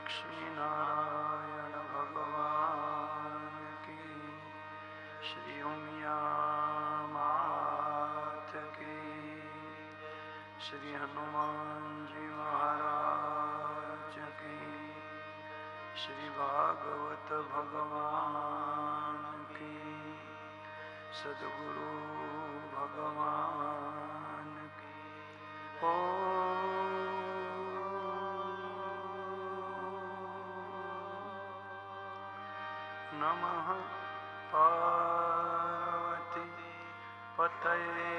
लक्ष्मी नारायण भगवान की, श्री उमिया मात की, श्री हनुमान जी महाराज की, श्री भागवत भगवान की, सद्गुरु भगवान की। नमः पार्वती पतये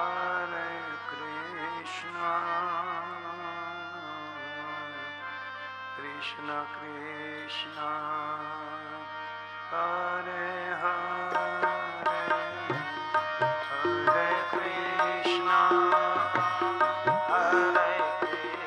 हरे कृष्णा कृष्ण कृष्ण हरे हरे हरे कृष्ण हरे कृष्ण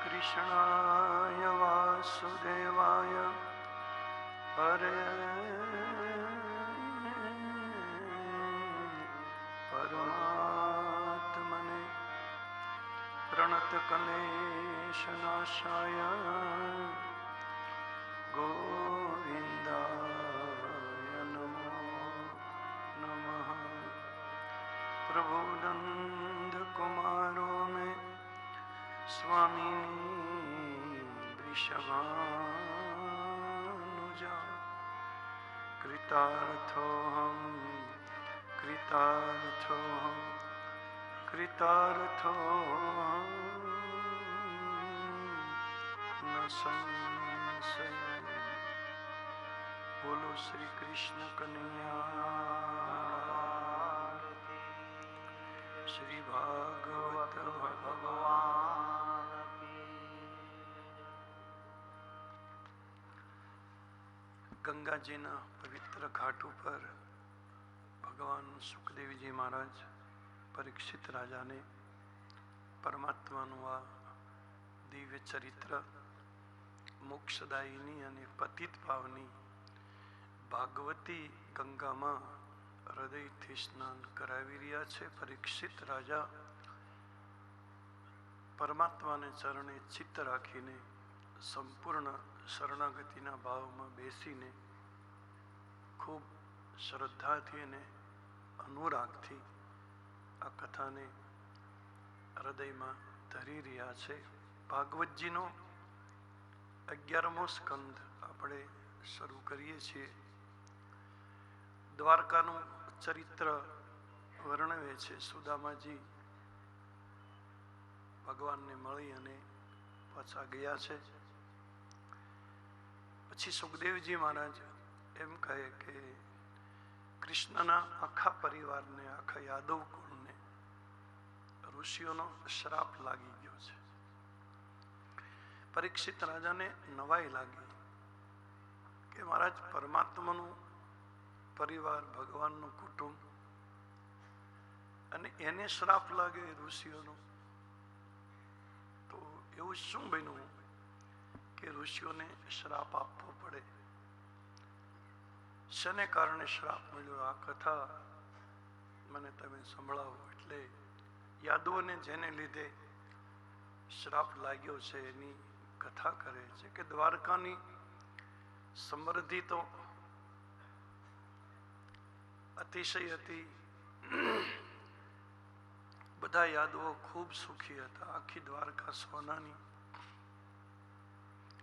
कृष्णाय वासुदेवाय हरे परमात्मने प्रणतक्लेशनाशाय गोविन्दाय नमो नमः। प्रभु नंदकुमारो में स्वामी वृषभानुजा कृतार्थोऽहं कृतार्थोऽहं कृतार्थोऽहं न संशय। बोलो श्री कृष्ण कन्हैया श्री भागवत भगवान की। गंगा जी ना पवित्र घाट पर ભગવાન સુખદેવજી મહારાજ પરીક્ષિત રાજાને પરમાત્માનું આ દિવ્ય ચરિત્ર, મોક્ષદાયિની અને પતિત ભાવની ભાગવતી ગંગામાં હૃદયથી સ્નાન કરાવી રહ્યા છે. પરીક્ષિત રાજા પરમાત્માને ચરણે ચિત્ત રાખીને સંપૂર્ણ શરણાગતિના ભાવમાં બેસીને ખૂબ શ્રદ્ધાથી અને અનુરાગથી આ કથાને હૃદયમાં ધરી રહ્યા છે. ભાગવતજીનો 11મો સ્કંદ આપણે શરૂ કરીએ છીએ. દ્વારકાનું ચરિત્ર વર્ણવે છે. સુદામાજી ભગવાનને મળી અને પાછા ગયા છે. પછી સુખદેવજી મહારાજ એમ કહે કે કૃષ્ણના આખા પરિવારને, આખા યાદવ કુળને ઋષિઓનો શ્રાપ લાગી ગયો છે. પરીક્ષિત રાજાને નવાઈ લાગી કે મહારાજ, પરમાત્માનું પરિવાર, ભગવાનનું કુટુંબ, અને એને શ્રાપ લાગે ઋષિઓનો, તો એવું શું બન્યું કે ઋષિઓને શ્રાપ આપવો પડે? શેને કારણે શ્રાપ મળ્યો? આ કથા મને તમે સંભળાવો. એટલે યાદવોને જેને લીધે શ્રાપ લાગ્યો છે એની કથા કરે છે કે દ્વારકાની સમૃદ્ધિ તો અતિશય હતી. બધા યાદવો ખૂબ સુખી હતા. આખી દ્વારકા સોનાની,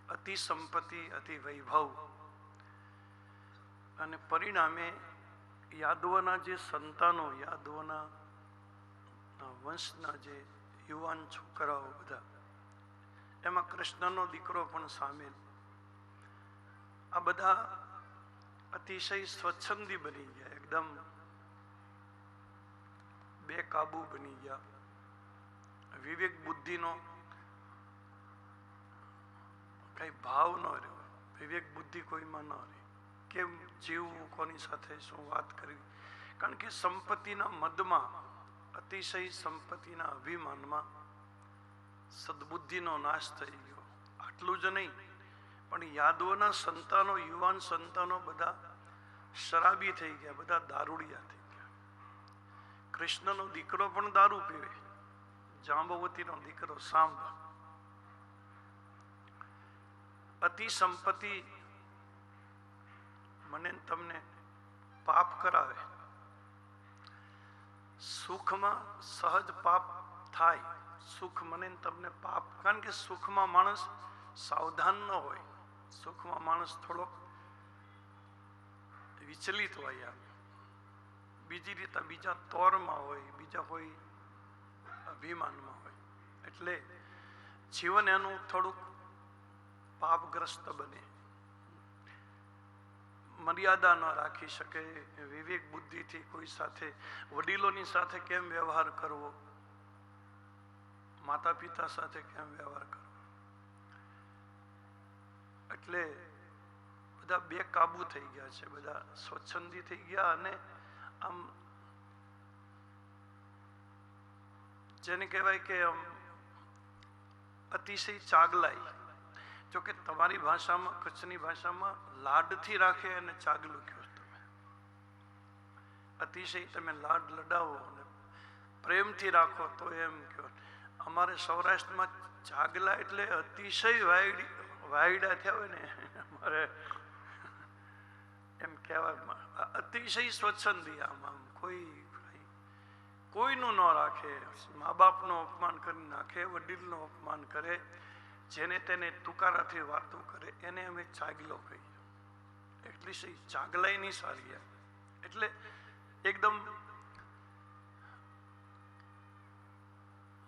અતિ સંપત્તિ, અતિ વૈભવ. અને પરિણામે યાદવોના જે સંતાનો, યાદવોના વંશના જે યુવાન છોકરાઓ બધા, એમાં કૃષ્ણનો દીકરો પણ સામેલ, આ બધા અતિશય સ્વચ્છંદી બની ગયા, એકદમ બેકાબુ બની ગયા. વિવેક બુદ્ધિનો કઈ ભાવ ન રહ્યો, વિવેક બુદ્ધિ કોઈમાં ન રહી. કેમ જીવવું, કોની સાથે શું વાત કરવી? કારણ કે સંપત્તિના મદમાં, અતિશય સંપત્તિના અભિમાનમાં સદબુદ્ધિનો નાશ થઈ ગયો. આટલું જ નહીં, પણ યાદવોના સંતાનો, યુવાન સંતાનો બધા શરાબી થઈ ગયા, બધા દારૂડિયા થઈ ગયા. કૃષ્ણનો દીકરો પણ દારૂ પીવે, જાંબવતીનો દીકરો સાંભ. અતિ સંપત્તિ મને તમને પાપ કરાવે. સુખમાં સહજ પાપ થાય. સુખ મને તમને પાપ, કારણ કે સુખમાં માણસ સાવધાન ન હોય, સુખમાં માણસ થોડો વિચલિત હોય, બીજી રીતે બીજા તોરમાં હોય, બીજા કોઈ અભિમાનમાં હોય, એટલે જીવન એનું થોડુંક પાપગ્રસ્ત બને. મર્યાદા ન રાખી શકે. વિવેક બુદ્ધિથી કોઈ સાથે, વડીલોની સાથે કેમ વ્યવહાર કરવો, માતા પિતા સાથે કેમ વ્યવહાર કરવો, એટલે બધા બેકાબુ થઈ ગયા છે, બધા સ્વચ્છંદી થઈ ગયા. અને આમ જેને કહેવાય કે આમ અતિશય ચાગલાઈ. જો કે તમારી ભાષામાં, કચ્છની ભાષામાં લાડથી રાખે અને ચાગલું કહો તમે. અતિશય તમે લાડ લડાવો અને પ્રેમથી રાખો તો એમ કહો. અમારે સૌરાષ્ટ્રમાં ચાગલા એટલે અતિશય વાયડા થયા હોય ને, અમારે એમ કહેવાય, અતિશય સ્વચ્છંદી. આમ આમ કોઈનું ન રાખે, મા બાપનું અપમાન કરી નાખે, વડીલનું અપમાન કરે, જેને તેને તુકારાથી વાતો કરે, એને અમે ચાગલો કહીએ. એટલી ચાગલાઈ નહીં સારી. એટલે એકદમ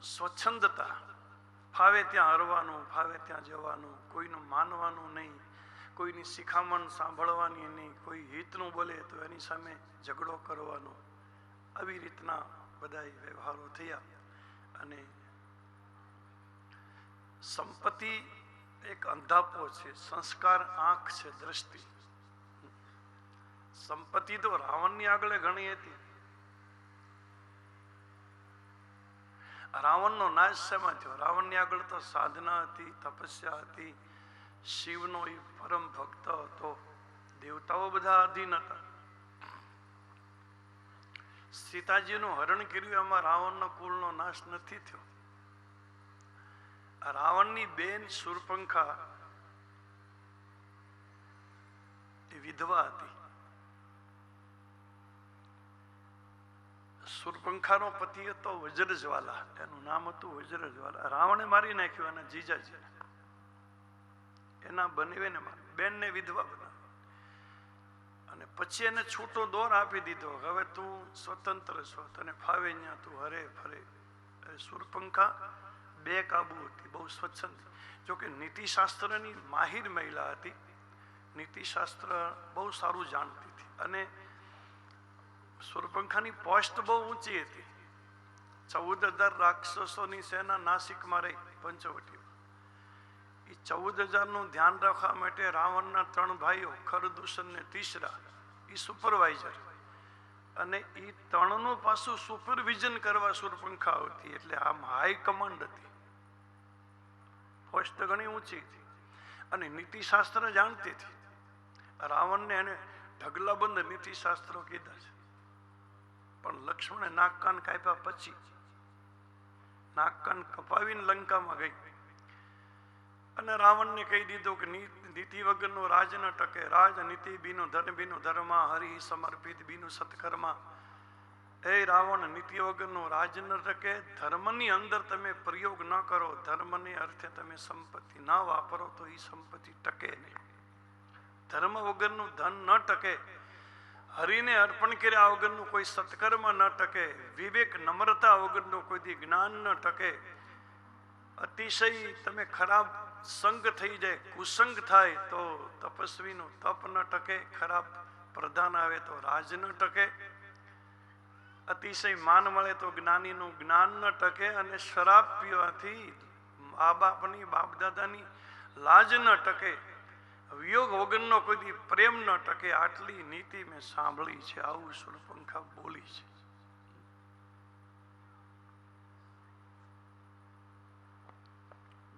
સ્વચ્છંદતા, ફાવે ત્યાં હરવાનું, ફાવે ત્યાં જવાનું, કોઈનું માનવાનું નહીં, કોઈની શિખામણ સાંભળવાની નહીં, કોઈ હિતનું બોલે તો એની સામે ઝઘડો કરવાનો. આવી રીતના બધા વ્યવહારો થયા. અને સંપત્તિ એક અંધાપો છે, સંસ્કાર આંખ છે, દ્રષ્ટિ. સંપત્તિ તો રાવણની આગળ ઘણી હતી. રાવણનો નાશ શેમાં થયો? રાવણની આગળ તો સાધના હતી, તપસ્યા હતી, શિવનો એ પરમ ભક્ત હતો, દેવતાઓ બધા અધીન હતા. સીતાજીનું હરણ કર્યું એમાં રાવણનો કુળનો નાશ નથી થયો. રાવણની બેન શૂર્પણખા એ વિધવા હતી. શૂર્પણખાનો પતિ હતો વજ્રજ્વાલા, એનું નામ હતું વજ્રજ્વાલા. રાવણે મારી નાખ્યો એના જીજાજીને, એના બનેવીને બેનને વિધવા બનાવી અને પછી એને છૂટો દોર આપી દીધો. હવે તું સ્વતંત્ર છો, તને ફાવે ત્યાં તું હરે ફરે. શૂર્પણખા બે કાબુ હતી, બહુ સ્વચ્છંદ. જોકે નીતિશાસ્ત્રની માહિર મહિલા હતી, નીતિશાસ્ત્ર બહુ સારું જાણતી હતી અને શૂર્પણખાની પોસ્ટ બહુ ઊંચી હતી. 14,000 રાક્ષસોની સેના નાસિકમાં રહી, પંચવટી. એ 14,000નું ધ્યાન રાખવા માટે રાવણના 3 ભાઈઓ ખરદૂષણ ને તીસરા એ સુપરવાઇઝર, અને એ 3નું પાછું સુપરવિઝન કરવા શૂર્પણખા હતી. એટલે આમ હાઈ કમાન્ડ હતી, પોસ્ટ ઘણી ઊંચી હતી અને નીતિશાસ્ત્ર જાણતી હતી. રાવણને એને ઢગલાબંધ નીતિશાસ્ત્રો કીધા છે, પણ લક્ષ્મણે નાક કાન કાપ્યા પછી નાક કાન કપાવીને લંકામાં ગઈ અને રાવણને કહી દીધું કે નીતિ વગરનો રાજ ન ટકે. રાજનીતિ બીનું ધન બીનું ધર્મ, હરિ સમર્પિત બીનું સત્કર્મા. એ રાવણ, નીતિ વગરનો રાજ ન ટકે. ધર્મની અંદર તમે પ્રયોગ ન કરો, ધર્મને અર્થે તમે સંપત્તિ ન વાપરો તો એ સંપત્તિ ટકે નહીં. ધર્મ વગરનું ધન ન ટકે, હરિને અર્પણ કર્યા વગરનું કોઈ સત્કર્મ ન ટકે, વિવેક નમ્રતા વગરનું કોઈ દી જ્ઞાન ન ટકે. અતિશય તમે ખરાબ સંગ થઈ જાય, કુસંગ થાય તો તપસ્વીનું તપ ન ટકે, ખરાબ પ્રધાન આવે તો રાજ ન ટકે, અતિશય માન મળે તો જ્ઞાનીનું જ્ઞાન ન ટકે, અને શરાબ પીવાથી મા બાપની બાપ દાદાની લાજ ન ટકે, વિયોગ વગરનો કોઈ દી પ્રેમ ન ટકે. આટલી નીતિ મેં સાંભળી છે, આવું શૂર્પણખા બોલી છે.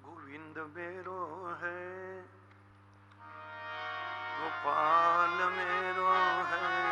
ગોવિંદ મેરો હૈ, ગોપાલ મેરો હૈ,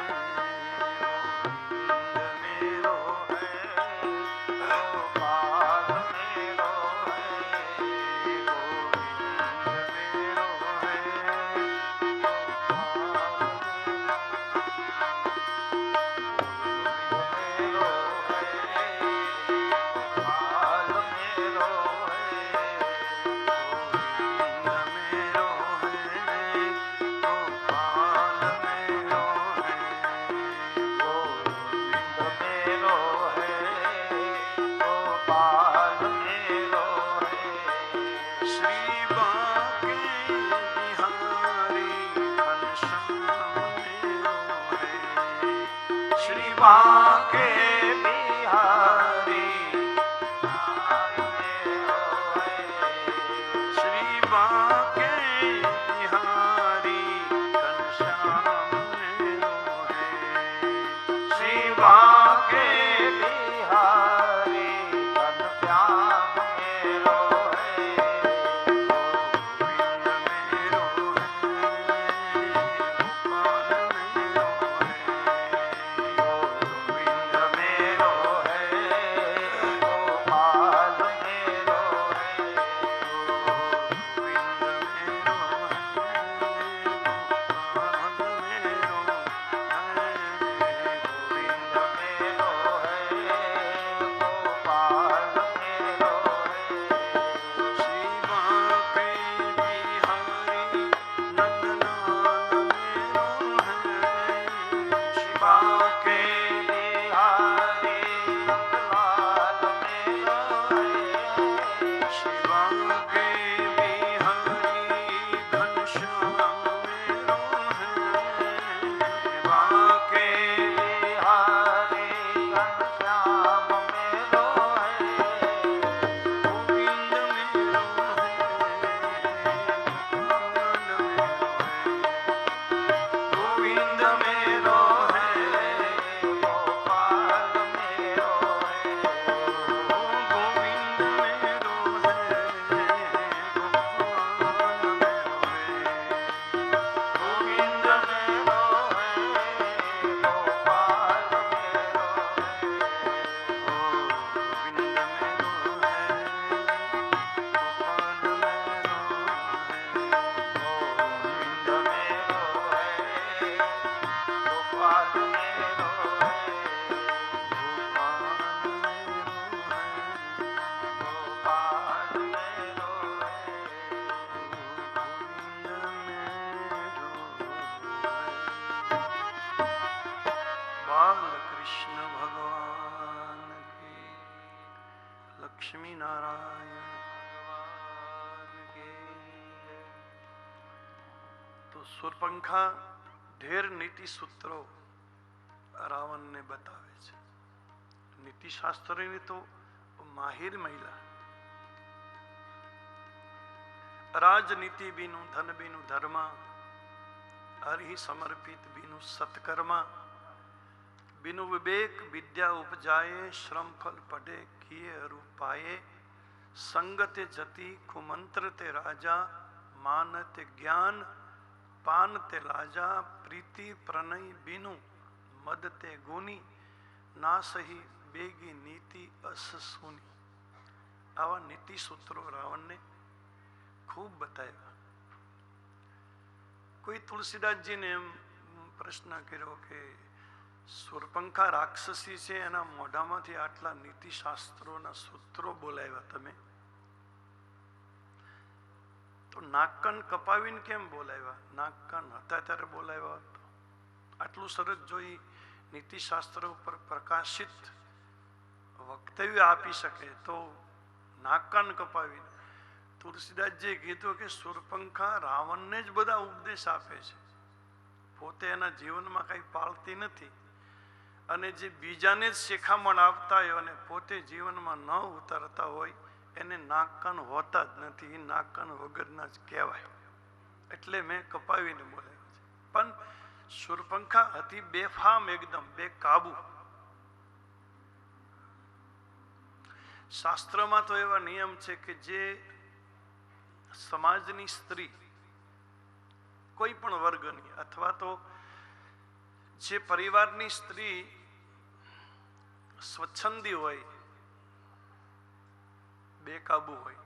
લક્ષ્મી નારાયણ ભગવાન કે જય. તો સુરપંખા ઢેર નીતિ સૂત્રો રાવણને બતાવે છે. નીતિશાસ્ત્રની તો માહિર મહિલા. રાજનીતિ બીનું ધન બીનું ધર્મ, હરિ સમર્પિત બીનું સત્કર્મા, બીનું વિવેક વિદ્યા ઉપજાયે, શ્રમ ફલ પડે કિએ રૂપાયે, સંગતે જતી કુમંત્ર તે રાજા, માન તે જ્ઞાન પાન તે લાજા, પ્રીતિ પ્રણય બીનું મદ તે ગુની, ના સહી બેગી નીતિ અસ સુની. આવા નીતિ સૂત્રો રાવણને ખૂબ બતાવ્યા. કોઈ તુલસીદાસજીને એમ પ્રશ્ન કર્યો કે સુરપંખા રાક્ષસી છે, એના મોઢામાંથી આટલા નીતિશાસ્ત્રોના સૂત્રો બોલાવ્યા તમે, તો નાકકાન કપાવીને કેમ બોલાવ્યા? નાકકાન હતા ત્યારે બોલાવ્યા હતો. આટલું સરસ જોઈ નીતિશાસ્ત્ર ઉપર પ્રકાશિત વક્તવ્ય આપી શકે તો નાકકાન કપાવીને. તુલસીદાસજીએ કીધું કે સુરપંખા રાવણને જ બધા ઉપદેશ આપે છે, પોતે એના જીવનમાં કંઈ પાળતી નથી, અને જે બીજાને જ શિખામણ આપતા હોય અને પોતે જીવનમાં ન ઉતારતા હોય એને નાકકાન હોતા જ નથી. નાકકાન વગરના જ કહેવાય. એટલે મેં કપાવીને બોલાવ્યો છે. પણ સુરપંખા હતી બેફામ, એકદમ બેકાબુ. શાસ્ત્રમાં તો એવા નિયમ છે કે જે સમાજની સ્ત્રી, કોઈ પણ વર્ગની, અથવા તો જે પરિવારની સ્ત્રી સ્વચ્છંદી હોય, બેકાબુ હોય,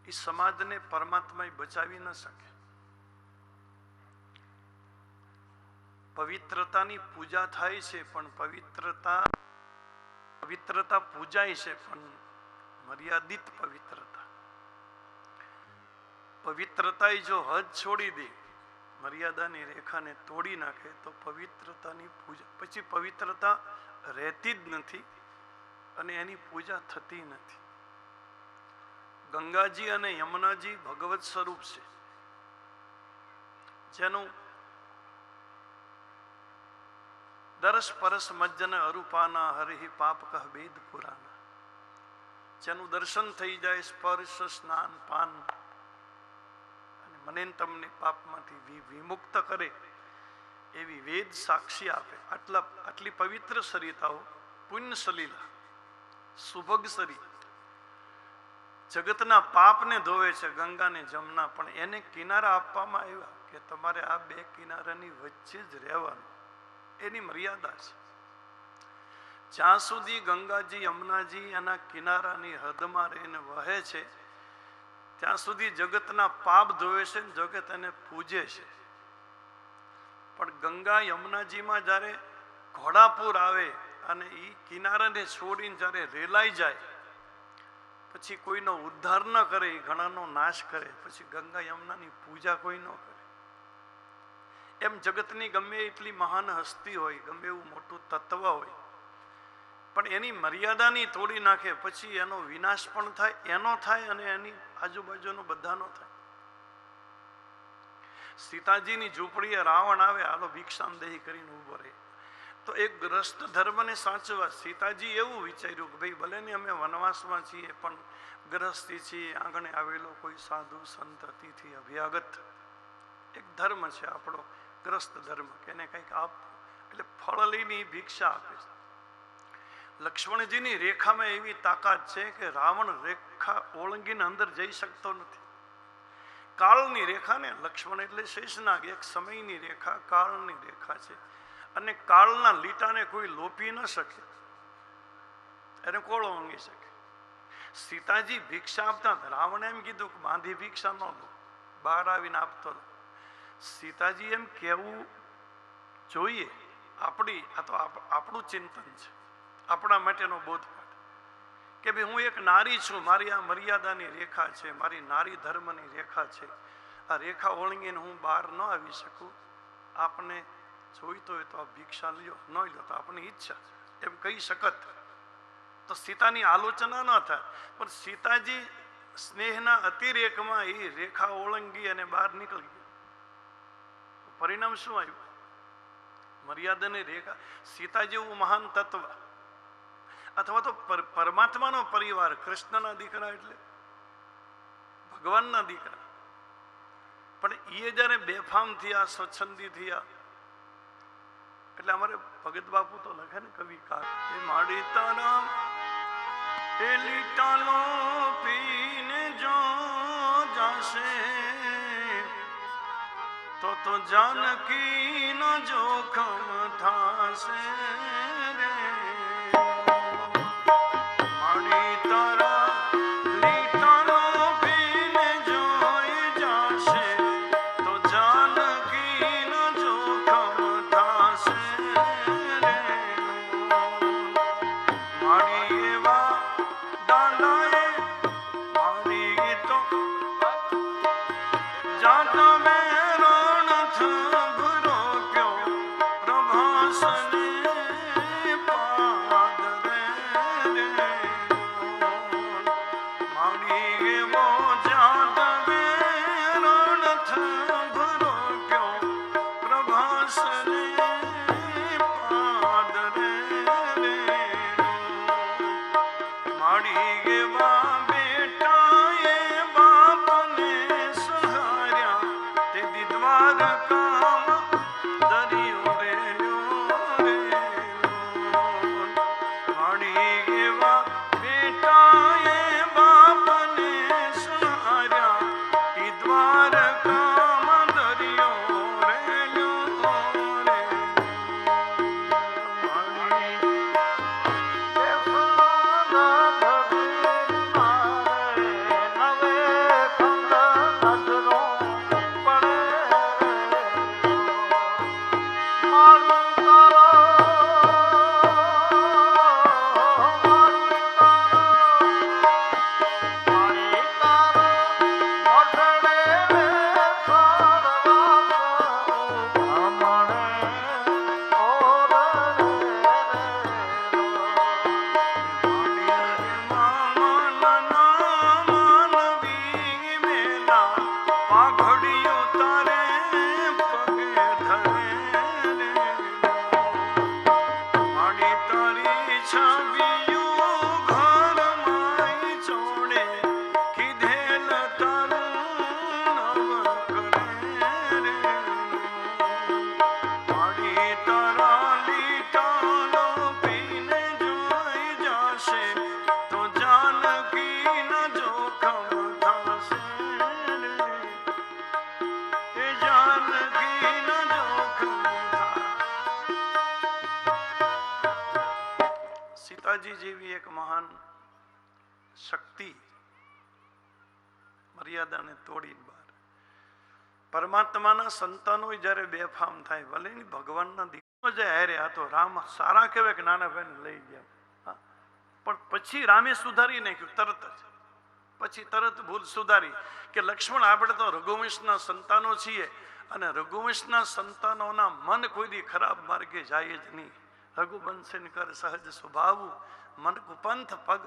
એ સમાજને પરમાત્મા બચાવી ન શકે. પવિત્રતાની પૂજા થાય છે, પણ પવિત્રતા પૂજાય છે, પણ મર્યાદિત પવિત્રતા. પવિત્રતા જો હદ છોડી દે, મર્યાદાની રેખાને તોડી નાખે, તો પવિત્રતાની પૂજા પછી પવિત્રતા રહેતી જ નથી અને એની પૂજા થતી નથી. ગંગાજી અને યમુનાજી ભગવત સ્વરૂપ છે, જેનું દરસ પરસ મજ્જન અરૂપાના હરિ પાપ કહ વેદ પુરાના, જેનું દર્શન થઈ જાય, સ્પર્શ સ્નાન પાન અને મને તમને પાપમાંથી વિમુક્ત કરે એવી વેદ સાક્ષી આપે. આટલી પવિત્ર સરિતાઓ, પુણ્ય સલીલા, સુભગ સરી, જગતના પાપને ધોવે છે, ગંગા ને જમના. પણ એને કિનારા આપવામાં આવ્યા કે તમારે આ બે કિનારાની વચ્ચે જ રહેવાનું. એની મર્યાદા છે. જ્યાં સુધી ગંગાજી યમુનાજી એના કિનારાની હદમાં રહીને વહે છે, ત્યાં સુધી જગતના પાપ ધોવે છે, જગત એને પૂજે છે. પણ ગંગા યમુનાજીમાં જ્યારે ઘોડાપુર આવે અને એ કિનારાને છોડીને જ્યારે રેલાઈ જાય, પછી કોઈનો ઉદ્ધાર ન કરે, ઘણાનો નાશ કરે, પછી ગંગા યમુનાની પૂજા કોઈ ન કરે. એમ જગતની ગમે એટલી મહાન હસ્તી હોય, ગમે એવું મોટું તત્વ હોય, પણ એની મર્યાદાની તોડી નાખે, પછી એનો વિનાશ પણ થાય, એનો થાય અને એની આજુબાજુનો બધાનો થાય. સીતાજીની ઝૂંપડીએ રાવણ આવે, હાલો ભિક્ષામદેહી કરીને ઉભો રહે, તો એક ગ્રસ્ત ધર્મને સાચવા સીતાજી એવું વિચાર્યું કે ભાઈ ભલે ને અમે વનવાસમાં છીએ, પણ ગ્રસ્તી છીએ, આંગણે આવેલો કોઈ સાધુ સંત અતિથિ અભ્યાગત એક ધર્મ છે આપણો, ગ્રસ્ત ધર્મ, કે એને કંઈક આપવું. એટલે ફળ લઈને ભિક્ષા આપે છે. લક્ષ્મણજીની રેખામાં એવી તાકાત છે કે રાવણ રેખા ઓળંગીને અંદર જઈ શકતો નથી. કાળની રેખા ને, લક્ષ્મણ એટલે શેષનાગ, એક સમયની રેખા, કાળની રેખા છે, અને કાળના લીટાને કોઈ લોપી ન શકે, એને કોળ ઓળંગી શકે. સીતાજી ભિક્ષા આપતા, રાવણે એમ કીધું કે બાંધી ભિક્ષા ન લો, બહાર આવીને આપતો. સીતાજી એમ કહેવું જોઈએ, આ તો આપણું ચિંતન છે, આપણા માટેનો બોધપાઠ, કે ભાઈ હું એક નારી છું, મારી આ મર્યાદાની રેખા છે, મારી નારી ધર્મની રેખા છે, આ રેખા ઓળંગીને હું બહાર ન આવી શકું. આપને જોઈતો હોય તો આ ભિક્ષા લ્યો, ન લ્યો તો આપણી ઈચ્છા, એમ કહી શકત તો સીતાની આલોચના ન થાય, પણ સીતાજી સ્નેહના અતિરેકમાં એ રેખા ઓળંગી અને બહાર નીકળી ગઈ. પરિણામ શું આવ્યું? મર્યાદાની રેખા. સીતા જેવું મહાન તત્વ અથવા તો પરમાત્માનો પરિવાર, કૃષ્ણના દીકરા એટલે ભગવાનના દીકરા, પણ એ જયારે બેફામ થયા, સ્વચ્છંદી થયા, એટલે અમારે ભગત બાપુ તો લખે ને કવિકાર, એ માડી તારા એ લીટાનો પીને જો જાશે તો જાનકી નો જોખમ થાશે રે. માડી તારા લીટાનો પીને જોઈ જાશે તો જાનકી નો જોખમ થાશે રે. માડી એવા દાદાએ મારી તો જાતા જેવી એક મહાન શક્તિ મર્યાદાને તોડીને બહાર. પરમાત્માના સંતાનો જયારે બેફામ થાય, ભલે ભગવાનના દીકરો જે હારે, આ તો રામ સારા કહેવાય કે નાના ભાઈને લઈ ગયા, પણ પછી રામે સુધારી નાખ્યું તરત જ. પછી તરત ભૂલ સુધારી કે લક્ષ્મણ, આપણે તો રઘુવંશના સંતાનો છીએ અને રઘુવંશના સંતાનોના મન કોઈ દી ખરાબ માર્ગે જાય જ નહીં. રઘુવંશન કર સહજ સ્વભાવ મન કુપંથ પગ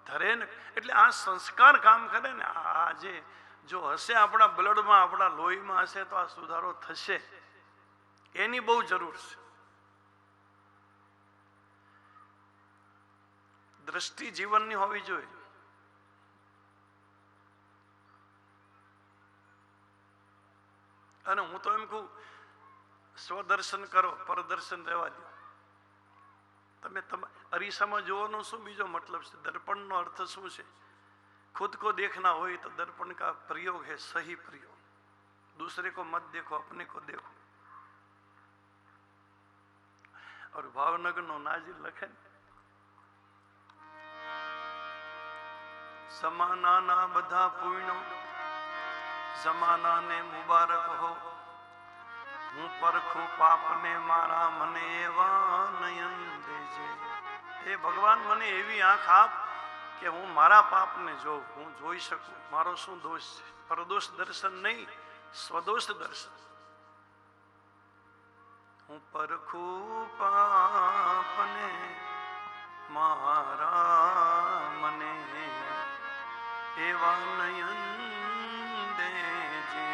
ધરે ને. એટલે આ સંસ્કાર કામ કરે ને. આ જે જો હશે આપણા બ્લડમાં, આપણા લોહીમાં હશે તો આ સુધારો થશે. એની બહુ જરૂર છે. દ્રષ્ટિ જીવનની હોવી જોઈએ. અને હું તો એમ કહું, સ્વદર્શન કરો, પરદર્શન રહેવા દો. તમે અરીસામાં જોવાનો શું બીજો મતલબ છે? દર્પણનો અર્થ શું છે? खुद को देखना हो तो दर्पण का प्रयोग है सही प्रयोग. दूसरे को मत देखो, अपने को देखो. और भावनगर नो नाजिर लखे, समाना ना बधा पुण्यो जमाना ने मुबारक हो. હું પરખું પાપને મારા મને એવા નયન દેજે. હે ભગવાન, મને એવી આંખ આપ કે હું મારા પાપને જોઉં, હું જોઈ શકું મારો શું દોષ છે. પરદોષ દર્શન નહીં, સ્વદોષ દર્શન. હું પરખું પાપને મારા મને એવા નયન દેજે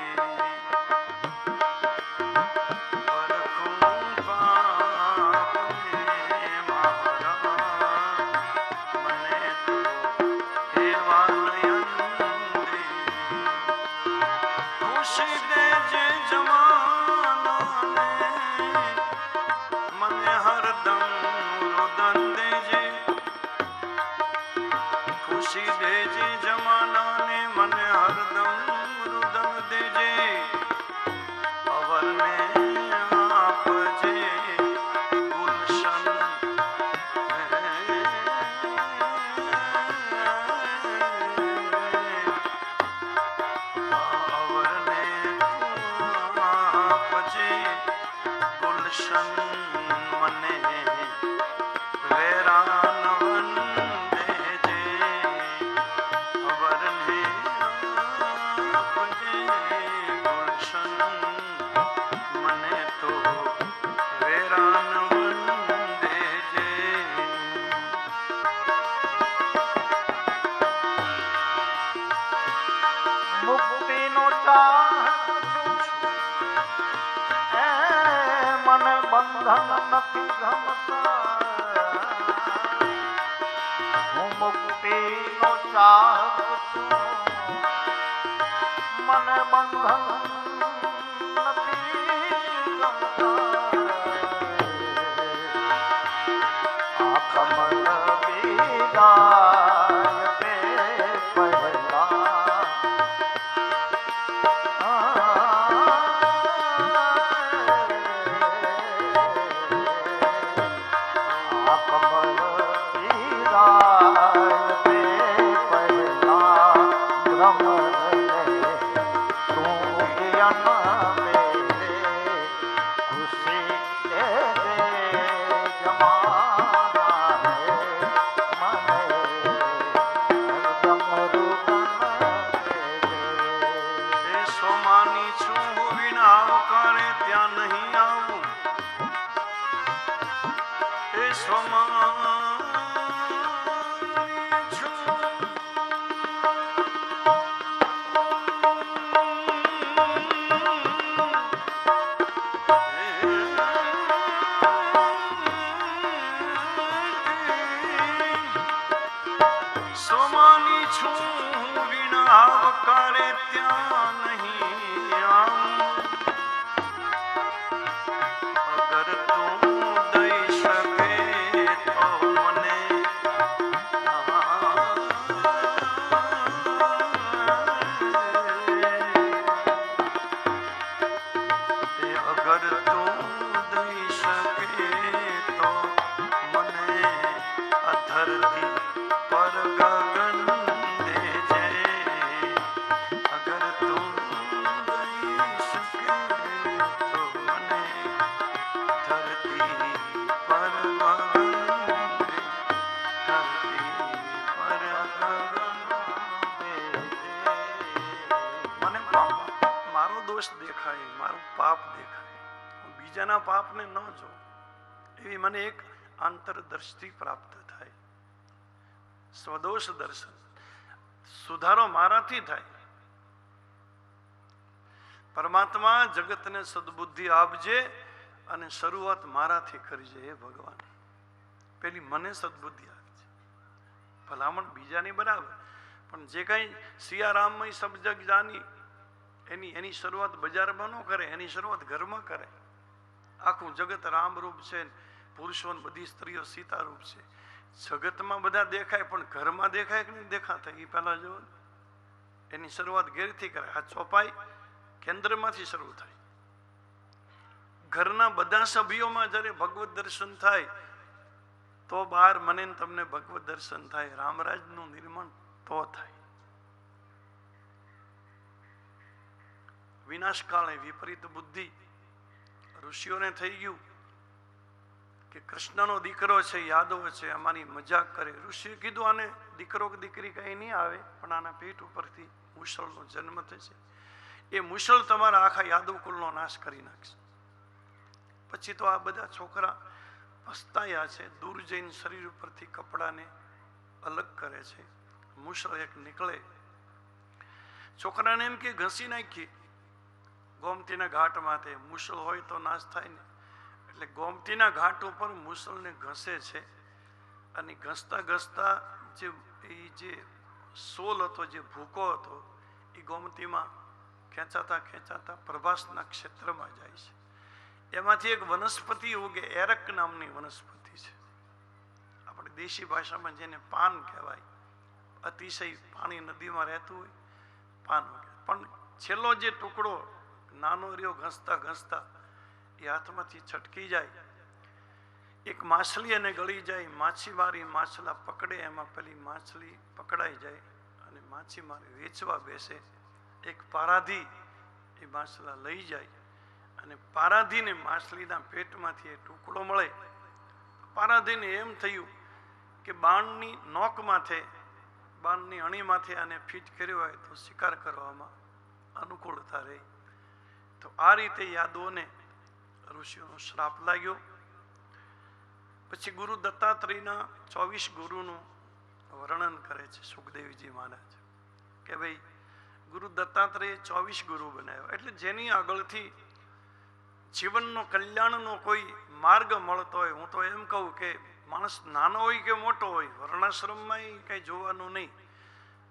બંધન નથી ગમતા હું મુક્તિનો ચાહક છું મને બંધન નથી ગમતા આ કમળ બીજાય તે પહેલા બીજાના પાપને ન જો એવી મને એક આંતરદ્રષ્ટિ પ્રાપ્ત થાય. સ્વદોષ દર્શન સુધારો મારાથી થાય. પરમાત્મા જગતને સદબુદ્ધિ આપજે અને શરૂઆત મારાથી કરજે. હે ભગવાન, પેલી મને સદબુદ્ધિ આપજે. ભલામણ બીજાની બરાબર, પણ જે કઈ સિયારામમય સબ જગ જાની એની શરૂઆત બજારમાં ન કરે, એની શરૂઆત ઘરમાં કરે. આખું જગત રામરૂપ છે, પુરુષો બધી સ્ત્રીઓ સીતારૂપ છે. જગતમાં બધા દેખાય પણ ઘરમાં દેખાય કે નહીં દેખાતા એ પહેલા જો એની શરૂઆત ઘેરથી કરે. આ ચોપાઈ કેન્દ્રમાંથી શરૂ થાય. ઘરના બધા સભ્યોમાં જ્યારે ભગવત દર્શન થાય તો બહાર મને તમને ભગવત દર્શન થાય. રામરાજનું નિર્માણ તો થાય. વિનાશકાળે વિપરીત બુદ્ધિ ઋષિઓને થઈ ગયું કે કૃષ્ણનો દીકરો છે, યાદવ છે, અમારી મજાક કરે. ઋષિએ કીધું આને દીકરો કે દીકરી કઈ નહીં આવે, પણ આના પેટ ઉપરથી મુસળનો જન્મ થશે. એ મુસળ તમારા આખા યાદવ કુળનો નાશ કરી નાખશે. પછી તો આ બધા છોકરા પસ્તાયા છે. દૂર જઈને શરીર ઉપરથી કપડાને અલગ કરે છે. મૂછળ એક નીકળે, છોકરાને એમ કે ઘસી નાખીએ ગોમતીના ઘાટ માથે. મૂછળ હોય તો નાશ થાય ને, એટલે ગોમતીના ઘાટ ઉપર મૂછળને ઘસે છે. અને ઘસતા ઘસતા જે સોલ હતો, જે ભૂકો હતો, એ ગોમતીમાં ખેંચાતા ખેંચાતા પ્રભાસના ક્ષેત્રમાં જાય છે. એમાંથી એક વનસ્પતિ ઉગે, એરક નામની વનસ્પતિ છે. આપણે દેશી ભાષામાં જેને પાન કહેવાય. અતિશય પાણી નદીમાં રહેતું હોય, પાન ઉગે. પણ છેલ્લો જે ટુકડો નાનો રહ્યો, ઘસતા ઘસતા એ હાથમાંથી છટકી જાય. એક માછલી એને ગળી જાય. માછીમારી માછલા પકડે, એમાં પેલી માછલી પકડાઈ જાય અને માછીમારી વેચવા બેસે. એક પારાધી એ માછલા લઈ જાય અને પારાધીને માછલીના પેટમાંથી એ ટુકડો મળે. પારાધીને એમ થયું કે બાણની નોક માથે, બાણની અણી માથે આને ફિટ કર્યો હોય તો શિકાર કરવામાં અનુકૂળતા રહે. તો આ રીતે યાદવોને ઋષિઓનો શ્રાપ લાગ્યો. પછી ગુરુ દત્તાત્રેયના 24 ગુરુનું વર્ણન કરે છે સુખદેવજી મહારાજ કે ભાઈ ગુરુ દત્તાત્રેય 24 ગુરુ બનાવ્યો. એટલે જેની આગળથી જીવનનો કલ્યાણનો કોઈ માર્ગ મળતો હોય. હું તો એમ કહું કે માણસ નાનો હોય કે મોટો હોય, વર્ણાશ્રમમાં કંઈ જોવાનું નહીં,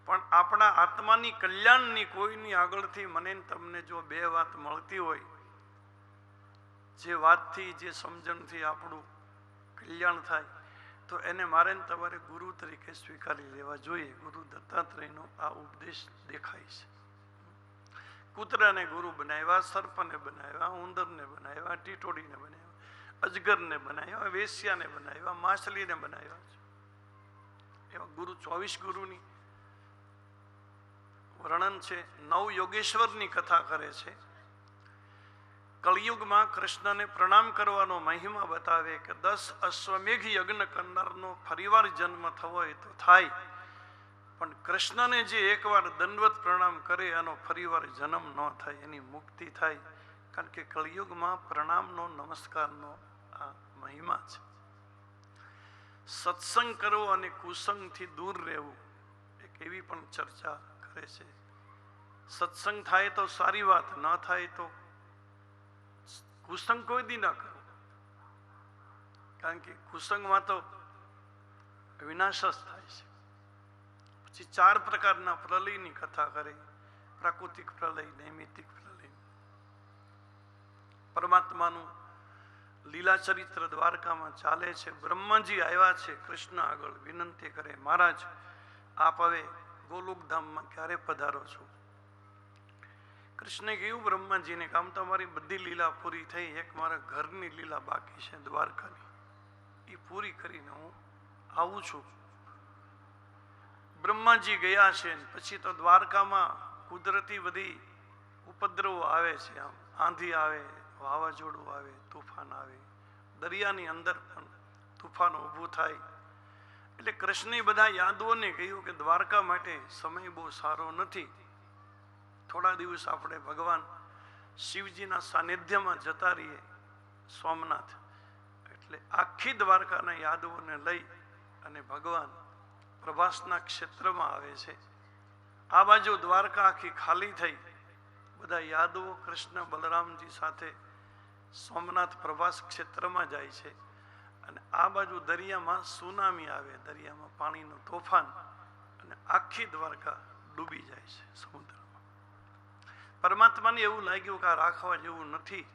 પણ આપણા આત્માની કલ્યાણની કોઈની આગળથી મને તમને જો બે વાત મળતી હોય, જે વાતથી, જે સમજણથી આપણું કલ્યાણ થાય, તો એને મારે તમારે ગુરુ તરીકે સ્વીકારી લેવા જોઈએ. ગુરુ દત્તાત્રેયનો આ ઉપદેશ દેખાય છે. કૂતરાને ગુરુ બનાવ્યા, સર્પને બનાવ્યા, ઉંદરને બનાવ્યા, ટીટોડીને બનાવ્યા, અજગરને બનાવ્યા, વેશ્યાને બનાવ્યા, માછલીને બનાવ્યા છે. એવા ગુરુ 24 ગુરુની વર્ણન છે. 9 યોગેશ્વરની કથા કરે છે. કળિયુગમાં કૃષ્ણને પ્રણામ કરવાનો મહિમા બતાવે કે 10 અશ્વમેઘ યજ્ઞ કરનારનો ફરીવાર જન્મ થવો હોય તો થાય, પણ કૃષ્ણને જે એકવાર દંડવત પ્રણામ કરે એનો ફરીવાર જન્મ ન થાય, એની મુક્તિ થાય. કારણ કે કળિયુગમાં પ્રણામનો, નમસ્કારનો આ મહિમા છે. સત્સંગ કરવો અને કુસંગથી દૂર રહેવું, એક એવી પણ ચર્ચા કરે છે. સત્સંગ થાય તો સારી વાત, ન થાય તો કુસંગ કોઈ દી ના કરો. કારણ કે કુસંગમાં તો વિનાશ જ થાય છે. પછી 4 પ્રકારના પ્રલયની કથા કરે. પ્રાકૃતિક પ્રલય, નૈમિતિક પ્રલય. પરમાત્માનું લીલા ચરિત્ર દ્વારકામાં ચાલે છે. બ્રહ્માજી આવ્યા છે કૃષ્ણ આગળ, વિનંતી કરે, મહારાજ આપ હવે ગોલોકધામમાં ક્યારે પધારો છો? કૃષ્ણે કહ્યું બ્રહ્માજીને કે આમ તો અમારી બધી લીલા પૂરી થઈ, એક મારા ઘરની લીલા બાકી છે દ્વારકાની, એ પૂરી કરીને હું આવું છું. બ્રહ્માજી ગયા છે. પછી તો દ્વારકામાં કુદરતી બધી ઉપદ્રવો આવે છે. આમ આંધી આવે, વાવાઝોડું આવે, તુફાન આવે, દરિયાની અંદર પણ તુફાન ઊભું થાય. એટલે કૃષ્ણે બધા યાદવોને કહ્યું કે દ્વારકા માટે સમય બહુ સારો નથી. થોડા દિવસ આપણે ભગવાન શિવજીના સાનિધ્યમાં જતા રહીએ સોમનાથ. એટલે આખી દ્વારકાના યાદવોને લઈ અને ભગવાન પ્રભાસના ક્ષેત્રમાં આવે છે. આ બાજુ દ્વારકા આખી ખાલી થઈ, બધા યાદવો કૃષ્ણ બલરામજી સાથે સોમનાથ પ્રભાસ ક્ષેત્રમાં જાય છે. અને આ બાજુ દરિયામાં સુનામી આવે, દરિયામાં પાણીનું તોફાન, અને આખી દ્વારકા ડૂબી જાય છે સમુદ્રમાં. પરમાત્માને એવું લાગ્યું કે આ રાખવા જેવું નથી.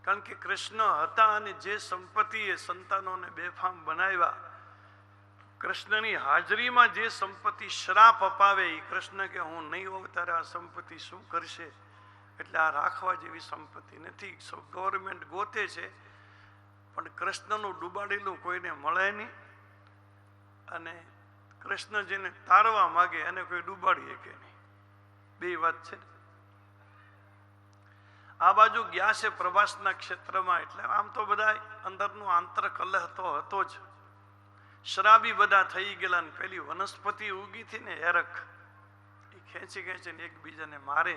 કારણ કે કૃષ્ણ હતા અને જે સંપત્તિએ સંતાનોને બેફામ બનાવ્યા, કૃષ્ણની હાજરીમાં જે સંપત્તિ શ્રાપ અપાવે, એ કૃષ્ણ કે હું નહીં હોઉં ત્યારે આ સંપત્તિ શું કરશે? એટલે આ રાખવા જેવી સંપત્તિ નથી. ગવર્મેન્ટ ગોતે છે, પણ કૃષ્ણનું ડૂબાડેલું કોઈને મળે નહીં, અને કૃષ્ણ જેને તારવા માગે એને કોઈ ડૂબાડી શકે નહીં. બે વાત છે. આ બાજુ ગયા છે પ્રભાસના ક્ષેત્રમાં. એટલે આમ તો બધા અંદરનું આંતર કલહ તો હતો જ. શરાબી બધા થઈ ગયેલા. ને પેલી વનસ્પતિ ઉગી હતી ને એરક, એ ખેંચી ખેંચીને એકબીજાને મારે,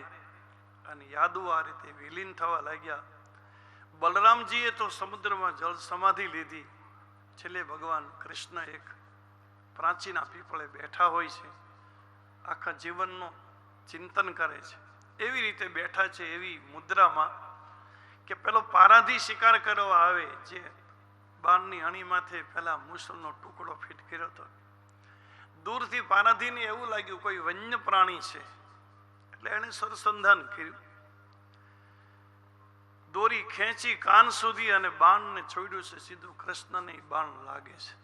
અને યાદવો આ રીતે વિલીન થવા લાગ્યા. બલરામજીએ તો સમુદ્રમાં જળ સમાધિ લીધી. છેલ્લે ભગવાન કૃષ્ણ એક પ્રાચીના પીપળે બેઠા હોય છે, આખા જીવનનું ચિંતન કરે છે, એવી રીતે બેઠા છે એવી મુદ્રામાં કે પેલો પારાધી શિકાર કરવા આવે, જે બાણની અણીમાંથી પેલા મૂસળનો ટુકડો ફિટ કર્યો હતો, દૂરથી પારાધીને એવું લાગ્યું કોઈ વન્ય પ્રાણી છે, એટલે એણે સરસંધાન કર્યું, દોરી ખેંચી કાન સુધી અને બાણને છોડ્યું છે, સીધું કૃષ્ણને બાણ લાગે છે.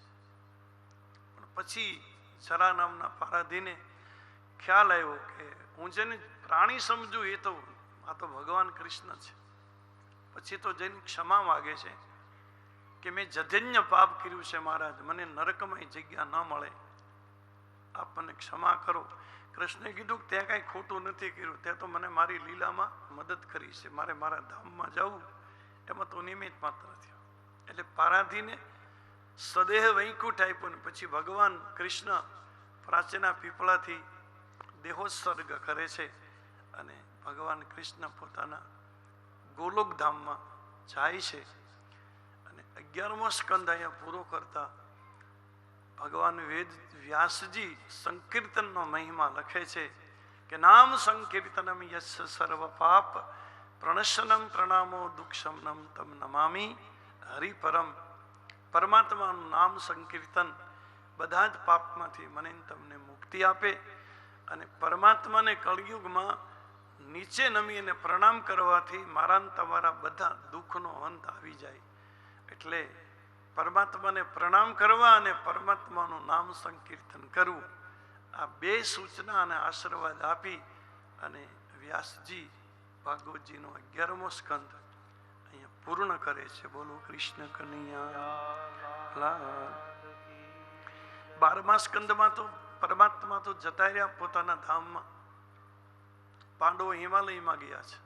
પણ પછી જરા નામના પારાધીને ખ્યાલ આવ્યો કે હું જેને પ્રાણી સમજુ એ તો આ તો ભગવાન કૃષ્ણ છે. પછી તો જેની ક્ષમા માગે છે કે મેં જધન્ય પાપ કર્યું છે મહારાજ, મને નરકમાં જગ્યા ન મળે, આપ મને ક્ષમા કરો. કૃષ્ણે કીધું કે ત્યાં કાંઈ ખોટું નથી કર્યું, તે તો મને મારી લીલામાં મદદ કરી છે, મારે મારા ધામમાં જવું એમાં તો નિમિત્ત માત્ર થયો. એટલે પારાધીને સદેહ વૈકુંઠ આપ્યું ને પછી ભગવાન કૃષ્ણ પ્રાચીના પીપળાથી દેહોત્સર્ગ કરે છે અને ભગવાન કૃષ્ણ પોતાના ગોલોક ધામમાં જાય છે. અને 11મો સ્કંદ અહીંયા પૂરો કરતા ભગવાન વેદ વ્યાસજી સંકીર્તનનો મહિમા લખે છે કે નામ સંકીર્તનમ યસ્સ સર્વ પાપ પ્રણશનમ પ્રણામો દુઃખશમનમ તમ નમામી હરિપરમ. પરમાત્માનું નામ સંકીર્તન બધા જ પાપમાંથી મને તમને મુક્તિ આપે અને પરમાત્માને કળિયુગમાં નીચે નમીને પ્રણામ કરવાથી મારા તમારા બધા દુઃખનો અંત આવી જાય. એટલે પરમાત્માને પ્રણામ કરવા અને પરમાત્માનું નામ સંકીર્તન કરવું, આ બે સૂચના અને આશીર્વાદ આપી અને વ્યાસજી ભાગવતજીનો 11મો સ્કંદ અહીંયા પૂર્ણ કરે છે. બોલો કૃષ્ણ કનૈયા. 12મા સ્કંદમાં તો પરમાત્મા તો જતા રહ્યા પોતાના ધામમાં, પાંડવો હિમાલયમાં ગયા છે,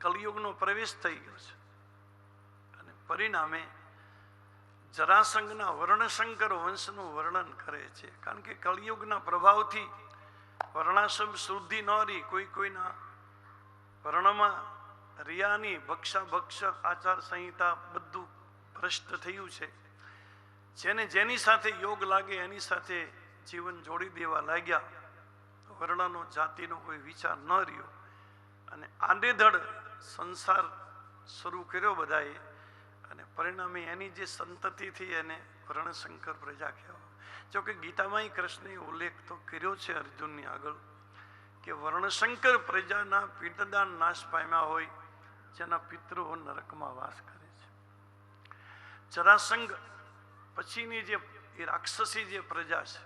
કલિયુગનો પ્રવેશ થઈ ગયો છે અને પરિણામે જરાસંઘના વર્ણશંકર વંશનું વર્ણન કરે છે. કારણ કે કલિયુગના પ્રભાવથી વર્ણાશ્રમ શુદ્ધિ ન રહી, કોઈના વર્ણમાં રિયાની ભક્ષ આચાર સંહિતા બધું ભ્રષ્ટ થયું છે. જેની સાથે યોગ લાગે એની સાથે જીવન જોડી દેવા લાગ્યા, વર્ણનો જાતિનો કોઈ વિચાર ન રહ્યો અને આંધેધડ સંસાર શરૂ કર્યો બધાએ અને પરિણામે એની જે સંતતિથી એને વર્ણશંકર પ્રજા કહેવાય. જોકે ગીતામાં કૃષ્ણે ઉલ્લેખ તો કર્યો છે અર્જુનની આગળ કે વર્ણશંકર પ્રજાના પિંડદાન નાશ પામ્યા હોય, જેના પિતૃઓ નરકમાં વાસ કરે છે. જરાસંઘ પછીની જે રાક્ષસી જે પ્રજા છે,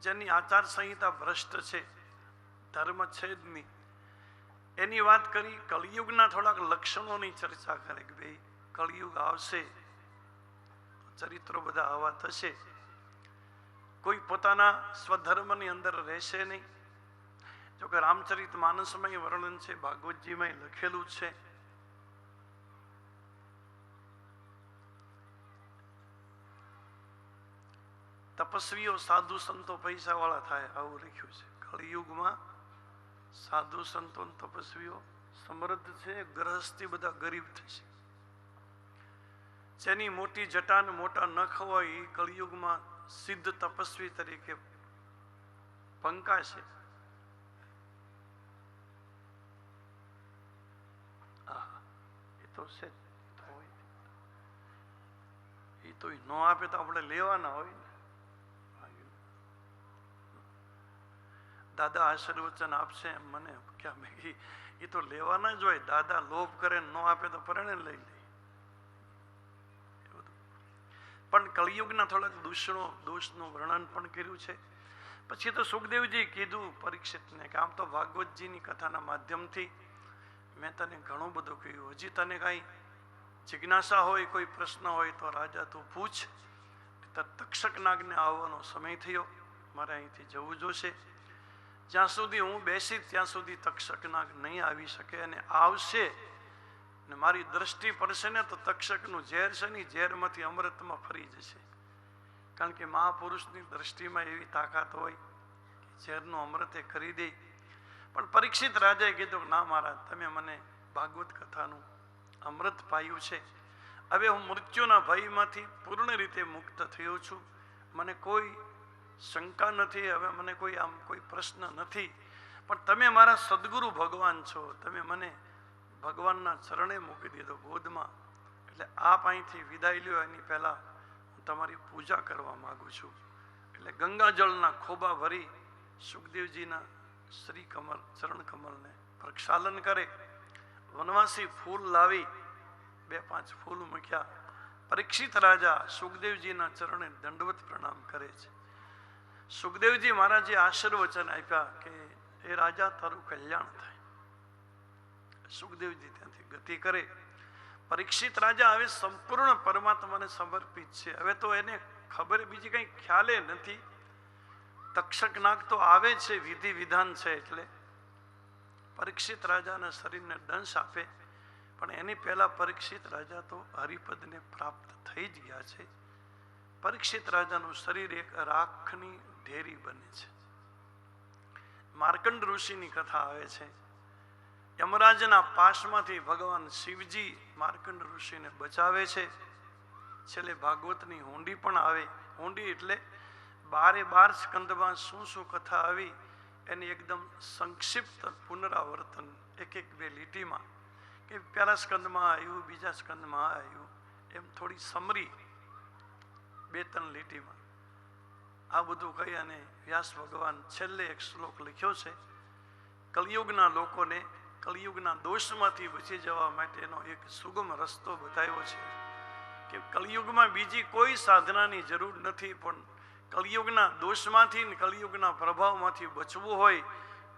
જેની આચાર સંહિતા ભ્રષ્ટ છે, ધર્મછેદની, એની વાત કરી. કલિયુગના થોડાક લક્ષણોની ચર્ચા કરે કે ભાઈ કલિયુગ આવશે, ચરિત્રો બધા આવા થશે, કોઈ પોતાના સ્વધર્મની અંદર રહેશે નહીં. જોકે રામચરિત માનસમાં વર્ણન છે, ભાગવતજીમાં લખેલું છે. તપસ્વીઓ સાધુ સંતો પૈસા વાળા થાય, આવું લખ્યું છે. કલિયુગમાં સાધુ સંતો તપસ્વીઓ સમૃદ્ધ છે, ગ્રહસ્થી બધા ગરીબ થશે. જેની મોટી જટાન મોટા નખ હોય એ કલિયુગમાં સિદ્ધ તપસ્વી તરીકે પંકાશે. એ તો છે, એ તો ન આપે તો આપણે લેવાના હોય ને. દાદા આશીર્વચન આપશે એમ મને ક્યાં મેં એ તો લેવાના જ હોય. દાદા લોભ કરે ન આપે તો પરણે લઈ લે. પણ કળિયુગના થોડાક દોષનું વર્ણન પણ કર્યું છે. પછી તો સુખદેવજી કીધું પરીક્ષિતને કે આમ તો ભાગવતજીની કથાના માધ્યમથી મેં તને ઘણું બધું કહ્યું, હજી તને કાંઈ જિજ્ઞાસા હોય, કોઈ પ્રશ્ન હોય તો રાજા તું પૂછ. તક્ષક નાગને આવવાનો સમય થયો, મારે અહીંથી જવું જોશે. જ્યાં સુધી હું બેસી ત્યાં સુધી તક્ષક નાગ નહીં આવી શકે, અને આવશે ને મારી દ્રષ્ટિ પડશે ને તો તક્ષકનું ઝેર છે ને ઝેરમાંથી અમૃતમાં ફરી જશે. કારણ કે મહાપુરુષની દ્રષ્ટિમાં એવી તાકાત હોય કે ઝેરનું અમૃત એ કરી દે. પણ પરીક્ષિત રાજાએ કીધું ના મહારાજ, તમે મને ભાગવત કથાનું અમૃત પાયું છે હવે હું મૃત્યુના ભયમાંથી પૂર્ણ રીતે મુક્ત થયો છું. મને કોઈ શંકા નથી, હવે મને કોઈ પ્રશ્ન નથી. પણ તમે મારા સદગુરુ ભગવાન છો, તમે મને ભગવાનના ચરણે મૂકી દીધો ગોદમાં. એટલે આપ અહીંથી વિદાય લ્યો એની પહેલા હું તમારી પૂજા કરવા માંગુ છું. એટલે ગંગાજળના ખોબા ભરી સુખદેવજીના શ્રી કમળ ચરણ કમળને પ્રક્ષાલન કરે. વનવાસી ફૂલ લાવી 2-5 ફૂલ મૂક્યા. પરીક્ષિત રાજા સુખદેવજીના ચરણે દંડવત પ્રણામ કરે છે. સુખદેવજી મહારાજે આશીર્વચન આપ્યા કે એ રાજા તારું કલ્યાણ થાય. સુખદેવજી ત્યાંથી ગતિ કરે. પરીક્ષિત રાજા હવે સંપૂર્ણ પરમાત્માને સમર્પિત છે. હવે તો એને ખબર બીજી કઈ ખ્યાલે નથી. તક્ષક નાગ તો આવે છે, વિધિ વિધાન છે. એટલે પરીક્ષિત રાજાના શરીરને દંશ આપે, પણ એની પહેલા પરીક્ષિત રાજા તો હરિપદને પ્રાપ્ત થઈ જ ગયા છે. પરીક્ષિત રાજાનું શરીર એક રાખની ઢેરી બને છે. માર્કંડ ઋષિની કથા આવે છે. યમરાજના પાશમાંથી ભગવાન શિવજી માર્કંડ ઋષિને બચાવે છે. છેલ્લે ભાગવતની હુંડી પણ આવે. હુંડી એટલે 12 સ્કંદમાં શું શું કથા આવી એની એકદમ સંક્ષિપ્ત પુનરાવર્તન 1-2 લીટીમાં, કે પહેલા સ્કંદમાં આવ્યું, બીજા સ્કંદમાં આવ્યું, એમ થોડી સમરી 2-3 લીટીમાં આ બધું કહી અને વ્યાસ ભગવાન છેલ્લે એક શ્લોક લખ્યો છે. કલિયુગના લોકોને કલિયુગના દોષમાંથી બચી જવા માટેનો એક સુગમ રસ્તો બતાવ્યો છે કે કલિયુગમાં બીજી કોઈ સાધનાની જરૂર નથી, પણ કલિયુગના દોષમાંથી ને કલિયુગના પ્રભાવમાંથી બચવું હોય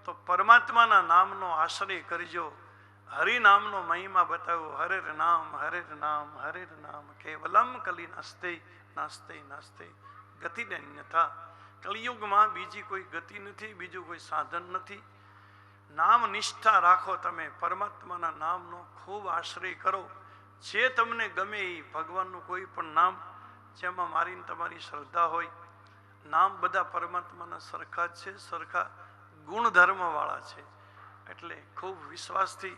તો પરમાત્માના નામનો આશ્રય કરજો. હરિનામનો મહિમા બતાવ્યો. હરેર નામ હરેર નામ હરેર નામ કેવલમ કલી નાસ્તે નાસ્તે નાસ્તે ગતિ અન્યથા. કલિયુગમાં બીજી કોઈ ગતિ નથી, બીજું કોઈ સાધન નથી. નામ નિષ્ઠા રાખો. તમે પરમાત્માના નામનો ખૂબ આશ્રય કરો. જે તમને ગમે એ ભગવાનનું કોઈ પણ નામ જેમાં મારીને તમારી શ્રદ્ધા હોય. નામ બધા પરમાત્માના સરખા જ છે, સરખા ગુણધર્મવાળા છે. એટલે ખૂબ વિશ્વાસથી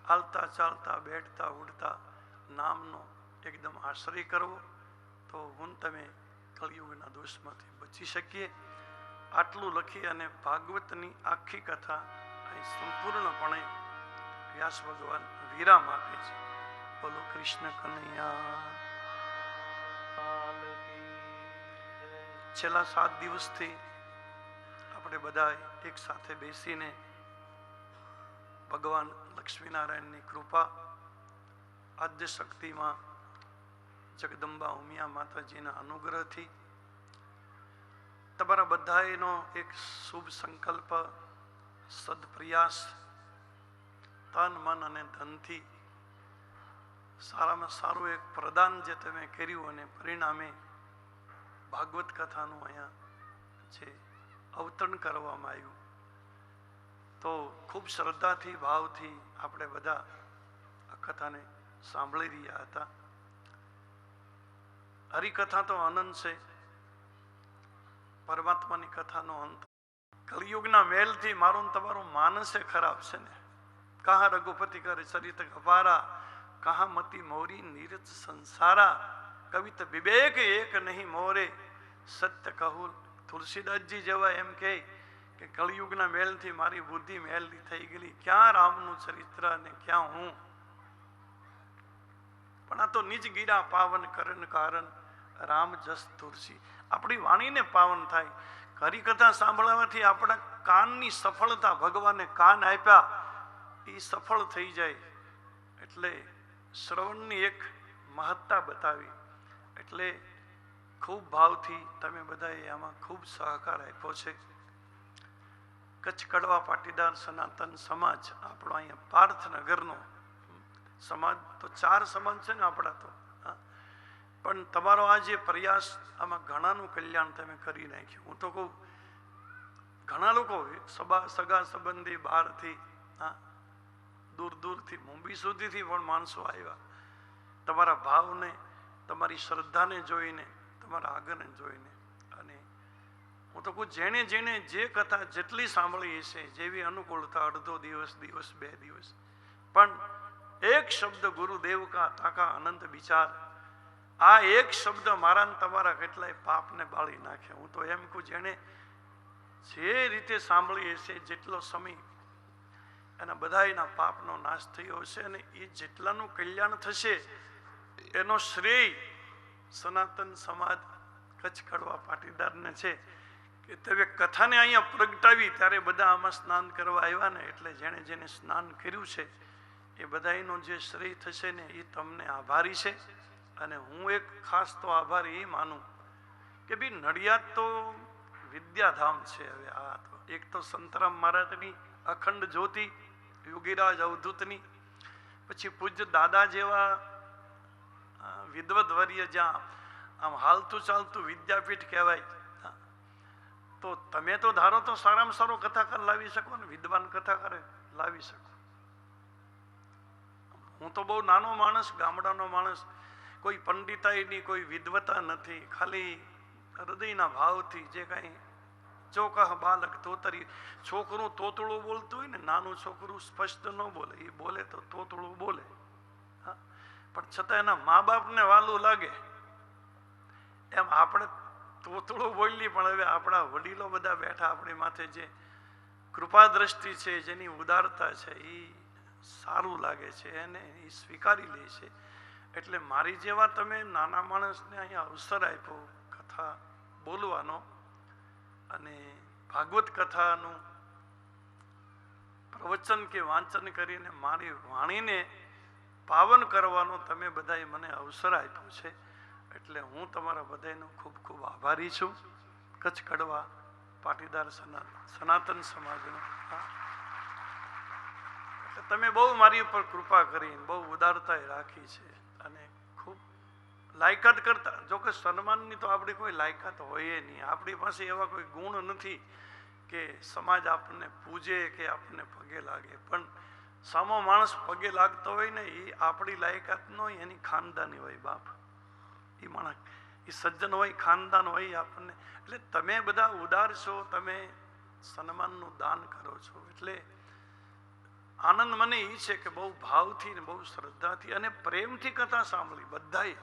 હાલતા ચાલતા બેઠતા ઉડતા નામનો એકદમ આશ્રય કરવો, તો હું તમે કલિયુગના દોષમાંથી બચી શકીએ. આટલું લખી અને ભાગવતની આખી કથા અહીં સંપૂર્ણપણે વ્યાસ ભગવાન વિરામ આપે છે. બોલો કૃષ્ણ કનૈયા. છેલ્લા 7 દિવસથી આપણે બધા એક સાથે બેસીને ભગવાન લક્ષ્મીનારાયણની કૃપા, આદ્ય શક્તિમાં જગદંબા ઉમિયા માતાજીના અનુગ્રહથી તમારા બધાનો એક શુભ સંકલ્પ, સદપ્રયાસ, તન મન અને ધનથી સારામાં સારું એક પ્રદાન જે તમે કર્યું અને પરિણામે ભાગવત કથાનું અહીંયા જે અવતરણ કરવામાં આવ્યું, તો ખૂબ શ્રદ્ધાથી ભાવથી આપણે બધા આ કથાને સાંભળી રહ્યા હતા. હરિકથા તો અનંત છે, પરમાત્માની કથાનો અંત. કલિયુગના મેલથી મારું તમારું માનસે ખરાબ છે ને. કહા રઘુપતિ કરે ચરિત અપારા, કહા મતિ મોરી નીરજ સંસારા, કવિત વિવેક એક નહીં મોરે, સત્ય કહું. તુલસીદાસજી જેવા એમ કે કલિયુગના મેલથી મારી બુદ્ધિ મેલની થઈ ગયેલી, ક્યાં રામનું ચરિત્ર અને ક્યાં હું. પણ આ તો નિજ ગીરા પાવન કરન કારણ રામ જસ તુલસી. આપણી વાણીને પાવન થાય. હરિકથા સાંભળવાથી આપણા કાનની સફળતા, ભગવાને કાન આપ્યા એ સફળ થઈ જાય. એટલે શ્રવણની એક મહત્તા બતાવી. એટલે ખૂબ ભાવથી તમે બધાએ આમાં ખૂબ સહકાર આપ્યો છે. કચ્છ કડવા પાટીદાર સનાતન સમાજ, આપણો અહીંયા પાર્થનગરનો સમાજ, તો 4 સમાજ છે ને આપણા તો. પણ તમારો આ જે પ્રયાસ, આમાં ઘણાનું કલ્યાણ તમે કરી નાખ્યું. હું તો કહું, ઘણા લોકો સગા સંબંધી બહારથી, દૂર દૂરથી, મુંબઈ સુધીથી પણ માણસો આવ્યા. તમારા ભાવને, તમારી શ્રદ્ધાને જોઈને, તમારા આગળને જોઈને. અને હું તો કહું, જેણે જેણે જે કથા જેટલી સાંભળી હશે, જેવી અનુકૂળતા, અડધો દિવસ, 2 દિવસ, પણ એક શબ્દ ગુરુદેવ કા તાકા અનંત વિચાર, આ એક શબ્દ મારા ને તમારા કેટલાય પાપને બાળી નાખે. હું તો એમ કહું, જેને જે રીતે સાંભળી હશે, જેટલો સમય એના બધાયના પાપનો નાશ થયો હશે અને એ જેટલાનું કલ્યાણ થશે એનો શ્રેય સનાતન સમાજ કચ્છ કડવા પાટીદારને છે. કે તમે કથાને અહીંયા પ્રગટાવી ત્યારે બધા આમાં સ્નાન કરવા આવ્યા ને, એટલે જેણે જેને સ્નાન કર્યું છે એ બધાયનો જે શ્રેય થશે ને એ તમને આભારી છે. અને હું એક ખાસ તો આભાર એ માનું કે ભાઈ નડિયાદ તો વિદ્યાધામ છે. હવે આ તો એક તો સંતરામ મહારાજની અખંડ જ્યોતિ, યોગીરાજ અવધૂતની, પછી પૂજ્ય દાદા જેવા વિદ્વદ્વર્ય જ્યાં આમ હાલતું ચાલતું વિદ્યાપીઠ કહેવાય. તો તમે તો ધારો તો સારામાં સારો કથાકાર લાવી શકો ને, વિદ્વાન કથાકાર લાવી શકો. હું તો બહુ નાનો માણસ, ગામડાનો માણસ, કોઈ પંડિતાઈની કોઈ વિદ્વતા નથી, ખાલી હૃદયના ભાવથી જે કાંઈ ચોકહ બાલક તોતરી, છોકરું તોતળું બોલતું હોય ને, નાનું છોકરું સ્પષ્ટ ન બોલે, એ બોલે તો તોતળું બોલે, પણ છતાં એના મા બાપને વાલું લાગે. એમ આપણે તોતળું બોલી, પણ હવે આપણા વડીલો બધા બેઠા આપણી માથે, જે કૃપા દ્રષ્ટિ છે, જેની ઉદારતા છે, એ સારું લાગે છે, એને એ સ્વીકારી લે છે. એટલે મારી જેવા તમે નાના માણસને અહીંયા અવસર આપ્યો કથા બોલવાનો અને ભાગવત કથાનું પ્રવચન કે વાંચન કરીને મારી વાણીને પાવન કરવાનો તમે બધાએ મને અવસર આપ્યો છે. એટલે હું તમારા બધાનો ખૂબ ખૂબ આભારી છું. કચ્છ કડવા પાટીદાર સનાતન સમાજનો. એટલે તમે બહુ મારી ઉપર કૃપા કરી, બહુ ઉદારતા રાખી છે અને ખૂબ લાયકાત કરતા. જો કે સન્માનની તો આપણી કોઈ લાયકાત હોય નહીં, આપણી પાસે એવા કોઈ ગુણ નથી કે સમાજ આપણને પૂજે કે આપણને પગે લાગે. પણ સામો માણસ પગે લાગતો હોય ને, એ આપણી લાયકાત ન હોય, એની ખાનદાની હોય. બાપ એ માણસ એ સજ્જન હોય, ખાનદાન હોય આપણને. એટલે તમે બધા ઉદાર છો, તમે સન્માનનું દાન કરો છો. એટલે આનંદ મને એ છે કે બહુ ભાવથી ને બહુ શ્રદ્ધાથી અને પ્રેમથી કથા સાંભળી. બધાએ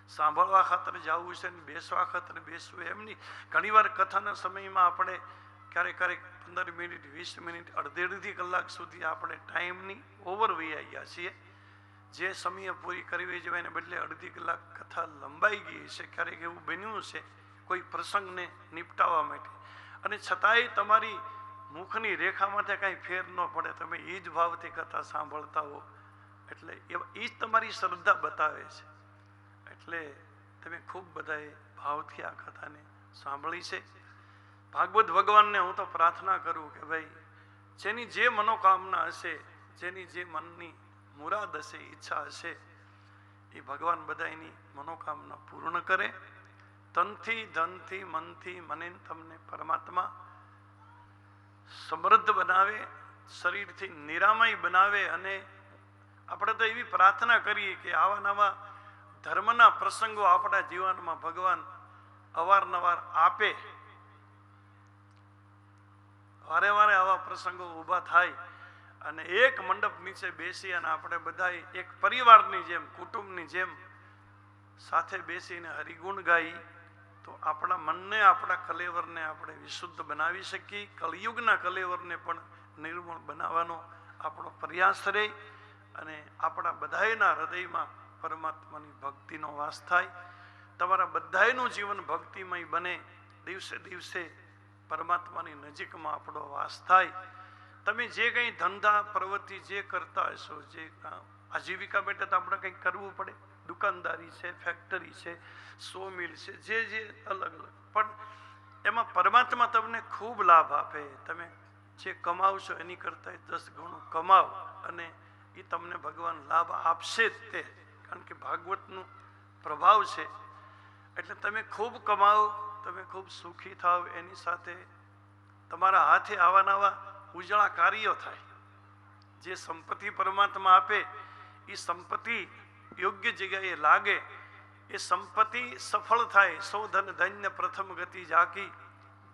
સાંભળવા ખાતર જવું છે ને બેસવા ખાતર બેસવું એમની. ઘણીવાર કથાના સમયમાં આપણે ક્યારેક ક્યારેક 15 મિનિટ 20 મિનિટ અડધી કલાક સુધી આપણે ટાઈમની ઓવર વહી આવ્યા છીએ. જે સમયે પૂરી કરવી જોઈએ એને બદલે અડધી કલાક કથા લંબાઈ ગઈ છે. ક્યારેક એવું બન્યું છે કોઈ પ્રસંગને નિપટાવવા માટે, અને છતાંય તમારી મુખની રેખામાંથી કાંઈ ફેર ન પડે, તમે એ જ ભાવથી કથા સાંભળતા હો. એટલે એ જ તમારી શ્રદ્ધા બતાવે છે. એટલે તમે ખૂબ બધાએ ભાવથી આ કથાને સાંભળી છે. ભાગવત ભગવાનને હું તો પ્રાર્થના કરું કે ભાઈ જેની જે મનોકામના હશે, જેની જે મનની મુરાદ હશે, ઈચ્છા હશે, એ ભગવાન બધાની મનોકામના પૂર્ણ કરે. તનથી ધનથી મનથી મને તમને પરમાત્મા સમૃદ્ધ બનાવે, શરીરથી નિરામય બનાવે. અને આપણે તો એવી પ્રાર્થના કરીએ કે આવા નવા ધર્મના પ્રસંગો આપણા જીવનમાં ભગવાન અવારનવાર આપે, વારે વારે આવા પ્રસંગો ઊભા થાય અને એક મંડપ નીચે બેસી અને આપણે બધા એક પરિવારની જેમ, કુટુંબની જેમ સાથે બેસીને હરિગુણ ગાઈ તો આપણા મનને, આપણા કલેવરને આપણે વિશુદ્ધ બનાવી શકીએ. કલયુગના કલેવરને પણ નિર્મળ બનાવવાનો આપણો પ્રયાસ રહે અને આપણા બધાયના હૃદયમાં પરમાત્માની ભક્તિનો વાસ થાય. તમારા બધાયનું જીવન ભક્તિમય બને. દિવસે દિવસે પરમાત્માની નજીકમાં આપણો વાસ થાય. તમે જે કંઈ ધંધા પ્રવૃત્તિ જે કરતા હશો, જે આજીવિકા માટે તો આપણે કંઈક કરવું પડે. દુકાનદારી છે, ફેક્ટરી છે, સો મિલ છે, જે અલગ અલગ, પણ એમાં પરમાત્મા તમને ખૂબ લાભ આપે. તમે જે કમાવશો એની કરતાં 10 ગણું કમાવ અને એ તમને ભગવાન લાભ આપશે જ તે, કારણ કે ભાગવતનું પ્રભાવ છે. એટલે તમે ખૂબ કમાવો, તમે ખૂબ સુખી થાવ, એની સાથે તમારા હાથે આવા નવા ઉજળા કાર્યો થાય. જે સંપત્તિ પરમાત્મા આપે એ સંપત્તિ યોગ્ય જગ્યાએ લાગે, એ સંપત્તિ સફળ થાય. સૌ ધન ધન્ય પ્રથમ ગતિ જાકી.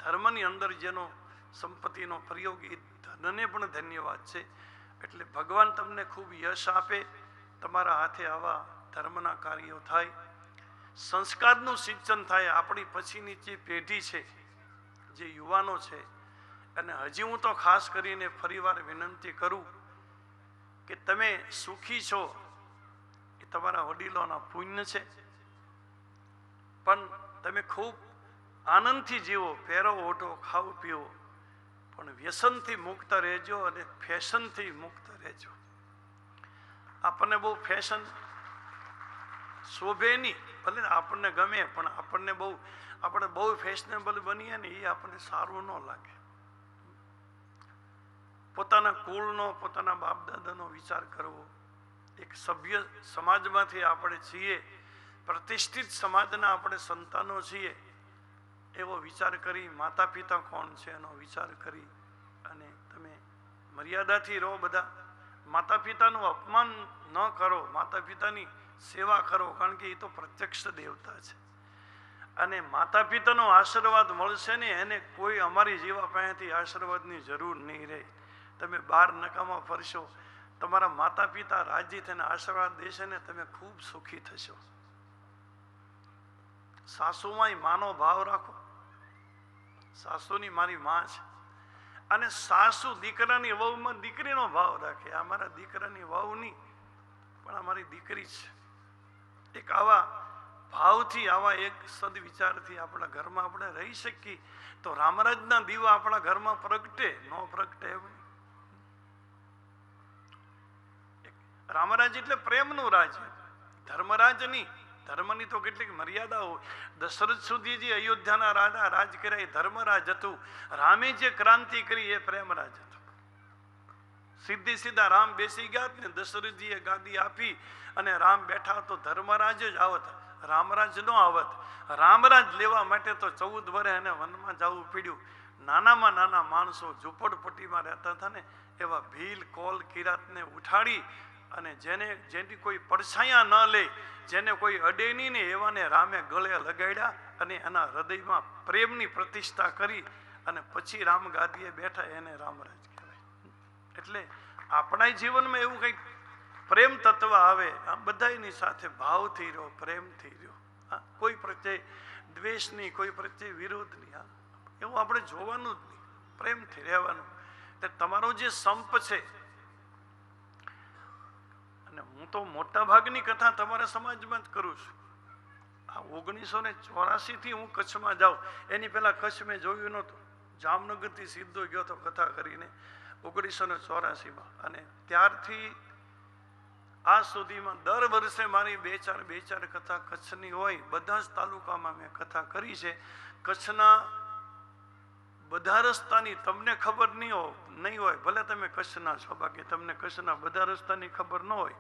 ધર્મની અંદર જેનો સંપત્તિનો પ્રયોગ, એ ધનને પણ ધન્યવાદ છે. એટલે ભગવાન તમને ખૂબ યશ આપે, તમારા હાથે આવા ધર્મના કાર્યો થાય, સંસ્કારનું સિંચન થાય. આપણી પછીની જે પેઢી છે, જે યુવાનો છે, અને હજી હું તો ખાસ કરીને ફરીવાર વિનંતી કરું કે તમે સુખી છો એ તમારા વડીલોના પુણ્ય છે, પણ તમે ખૂબ આનંદથી જીવો, પહેરો ઓઢો, ખાઓ પીવો, પણ વ્યસનથી મુક્ત રહેજો અને ફેશનથી મુક્ત રહેજો. આપણને બહુ ફેશન શોભે નહીં, ભલે આપણને ગમે, પણ આપણે બહુ ફેશનેબલ બનીએ ને એ આપણને સારું ન લાગે. પોતાના કુળનો, પોતાના બાપ દાદાનો વિચાર કરવો. એક સભ્ય સમાજમાંથી આપણે છીએ, પ્રતિષ્ઠિત સમાજના આપણે સંતાનો છીએ, એવો વિચાર કરી, માતા પિતા કોણ છે એનો વિચાર કરી અને તમે મર્યાદાથી રહો. બધા માતા પિતાનું અપમાન ન કરો, માતા પિતાની સેવા કરો, કારણ કે એ તો પ્રત્યક્ષ દેવતા છે. અને માતા પિતાનો આશીર્વાદ મળશે ને એને કોઈ અમારી જેવા પાસેથી આશીર્વાદની જરૂર નહીં રહે. તમે બહાર નકામા ફરશો, તમારા માતા પિતા રાજી થઈને આશીર્વાદ દેશે ને તમે ખૂબ સુખી થશો. સાસુમાંય માનો ભાવ રાખો. સાસુની મારી માં છે, અને સાસુ દીકરાની વહુમાં દીકરીનો ભાવ રાખે. આ મારા દીકરાની વહુ નહીં, પણ અમારી દીકરી છે. એક આવા ભાવથી, આવા એક સદવિચારથી આપણા ઘરમાં આપણે રહી શકીએ તો રામરાજના દીવા આપણા ઘરમાં પ્રગટે. ન પ્રગટે એમ. રામરાજ એટલે પ્રેમનું રાજ્ય, ધર્મરાજ નહીં. ધર્મની તો કેટલીક મર્યાદા હોય. દશરથ સુધી જે અયોધ્યાના રાજા રાજ કર્યા એ ધર્મરાજ હતું. રામે જે ક્રાંતિ કરી એ પ્રેમરાજ હતું. સીધી સીધા રામ બેસી ગયા ને દશરથજીએ ગાદી આપી અને રામ બેઠા તો ધર્મરાજ જ આવત, રામરાજ નો આવત. રામરાજ લેવા માટે તો 14 વર્ષ એને વનમાં જવું પડ્યું. નાનામાં નાના માણસો ઝૂંપડપટ્ટીમાં રહેતા હતા ને, એવા ભીલ કોલ કિરાતને ઉઠાડી અને જેની કોઈ પડછાયા ન લે, જેને કોઈ અડે નહીં ને એવાને રામે ગળે લગાડ્યા અને એના હૃદયમાં પ્રેમની પ્રતિષ્ઠા કરી અને પછી રામ ગાદીએ બેઠા. એને રામરાજ કહેવાય. એટલે આપણા જીવનમાં એવું કંઈક પ્રેમ તત્વ આવે. આ બધાની સાથે ભાવથી રહ્યો, પ્રેમથી રહ્યો. કોઈ પ્રત્યે દ્વેષ નહીં, કોઈ પ્રત્યે વિરોધ નહીં. એવું આપણે જોવાનું જ નહીં, પ્રેમથી રહેવાનું. એટલે તમારો જે સંપ છે, અને હું તો મોટા ભાગની કથા તમારા સમાજમાં જ કરું છું. આ 1984 થી હું કચ્છમાં જાઉં, એની પહેલા કચ્છ મેં જોયું નહોતું. જામનગરથી સીધો ગયો તો કથા કરીને 1984માં, અને ત્યારથી આજ સુધીમાં દર વર્ષે મારી બે ચાર કથા કચ્છની હોય. બધા જ તાલુકામાં મેં કથા કરી છે. કચ્છના બધા રસ્તાની તમને ખબર નહીં હોય, ભલે તમે કચ્છના છો, બાકી તમને કચ્છના બધા રસ્તાની ખબર ન હોય.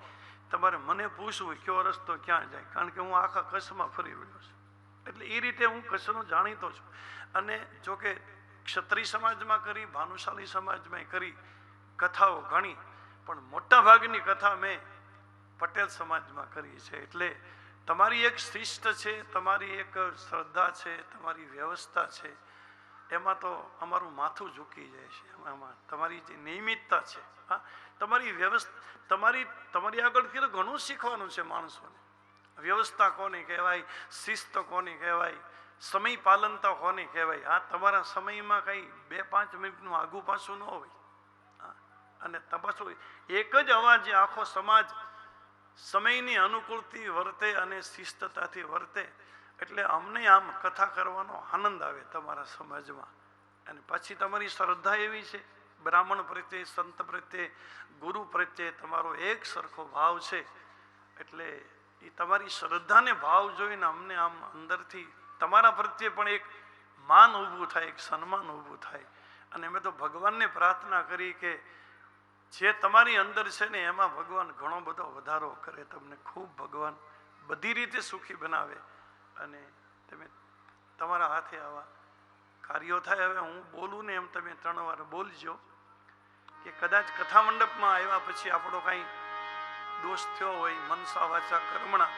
તમારે મને પૂછવું કયો રસ્તો ક્યાં જાય, કારણ કે હું આખા કચ્છમાં ફરી રહ્યો છું. એટલે એ રીતે હું કચ્છનો જાણીતો છું. અને જોકે ક્ષત્રિય સમાજમાં કરી, ભાનુશાલી સમાજમાં કરી કથાઓ ઘણી, પણ મોટા ભાગની કથા મેં પટેલ સમાજમાં કરી છે. એટલે તમારી એક શિસ્ત છે, તમારી એક શ્રદ્ધા છે, તમારી વ્યવસ્થા છે, એમાં તો અમારું માથું ઝૂકી જાય છે. એમાં તમારી જે નિયમિતતા છે, હા, તમારી વ્યવસ્થા, તમારી આગળથી તો ઘણું શીખવાનું છે માણસોને. વ્યવસ્થા કોને કહેવાય, શિસ્ત કોને કહેવાય, સમય પાલનતા કોને કહેવાય. હા, તમારા સમયમાં કંઈ 2-5 મિનિટનું આગું પાછું ન હોય. અને પાછું એક જ અવાજે આખો સમાજ સમયની અનુકૂળથી વર્તે અને શિસ્તતાથી વર્તે. એટલે અમને આમ કથા કરવાનો આનંદ આવે તમારા સમાજમાં. અને પછી તમારી શ્રદ્ધા એવી છે, બ્રાહ્મણ પ્રત્યે, સંત પ્રત્યે, ગુરુ પ્રત્યે તમારો એક સરખો ભાવ છે. એટલે એ તમારી શ્રદ્ધાને ભાવ જોઈને અમને આમ અંદરથી તમારા પ્રત્યે પણ એક માન ઊભું થાય, એક સન્માન ઊભું થાય. અને અમે તો ભગવાનને પ્રાર્થના કરી કે જે તમારી અંદર છે ને એમાં ભગવાન ઘણો બધો વધારો કરે, તમને ખૂબ ભગવાન બધી રીતે સુખી બનાવે અને તમે તમારા હાથે આવા કાર્યો થાય. હવે હું બોલું ને એમ તમે 3 વાર બોલજો કે કદાચ કથા મંડપમાં આવ્યા પછી આપણો કાંઈ દોષ થયો હોય, મનસા વાચા કર્મણા,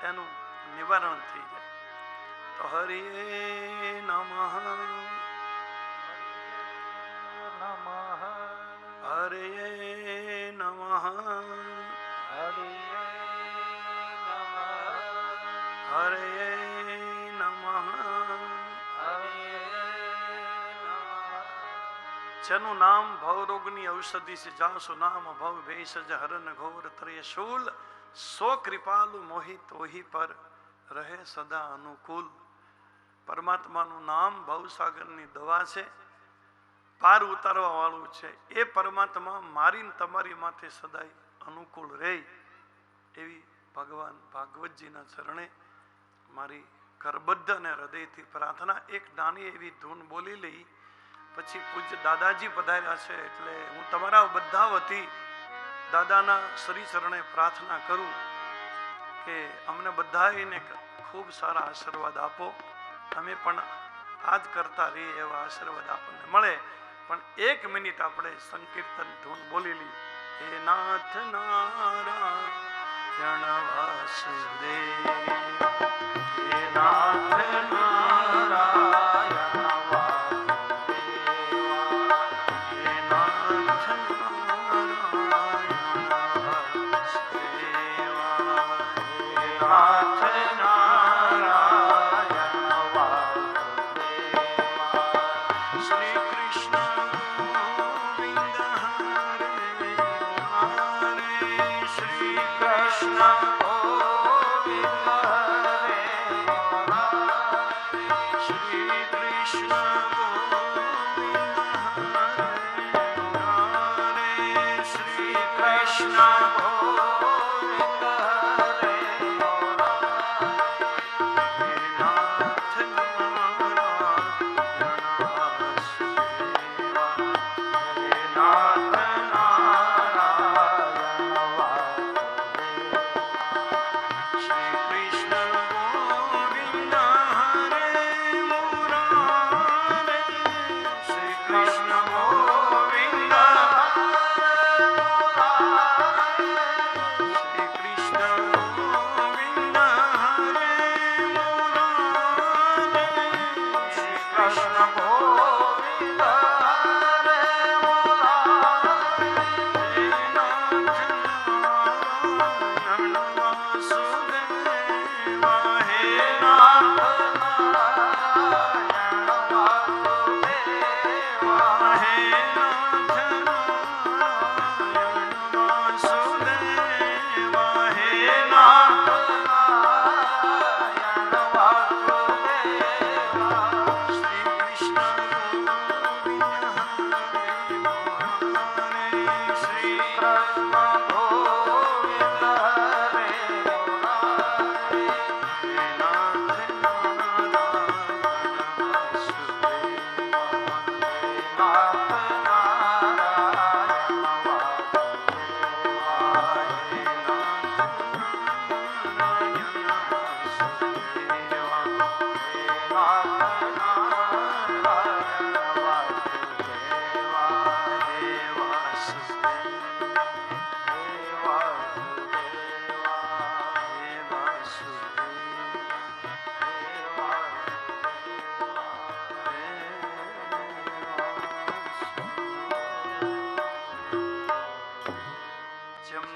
એનું નિવારણ થઈ જાય. તો હરિ નમઃ. હરે નમઃ હરિ નમઃ હરે નમઃ જેનું નામ ભવરોગની ઔષધિ છે જાસુ નામ ભવ ભેષજ હરન ઘોર ત્રય શૂલ સો કૃપાલુ મોહિત ઓહી પર રહે સદા અનુકૂળ. પરમાત્માનું નામ ભવસાગરની દવા છે, પાર ઉતારવા વાળું છે. એ પરમાત્મા મારી ને તમારી માથે સદાય અનુકૂળ રહે એવી ભગવાન ભાગવતજીના ચરણે મારી કરબદ્ધ અને હૃદયથી પ્રાર્થના. એક નાની એવી ધૂન બોલી લઈ પછી પૂજ્ય દાદાજી પધાર્યા છે એટલે હું તમારા બધા વતી દાદાના શ્રી ચરણે પ્રાર્થના કરું કે અમને બધાને ખૂબ સારા આશીર્વાદ આપો, અમે પણ આજ કરતા રહીએ એવા આશીર્વાદ આપણને મળે. પણ 1 મિનિટ આપણે સંકીર્તન ધૂન બોલી લઈએ. હે નાથ નારાયણ વાસુદેવ, હે નાથ નારાયણ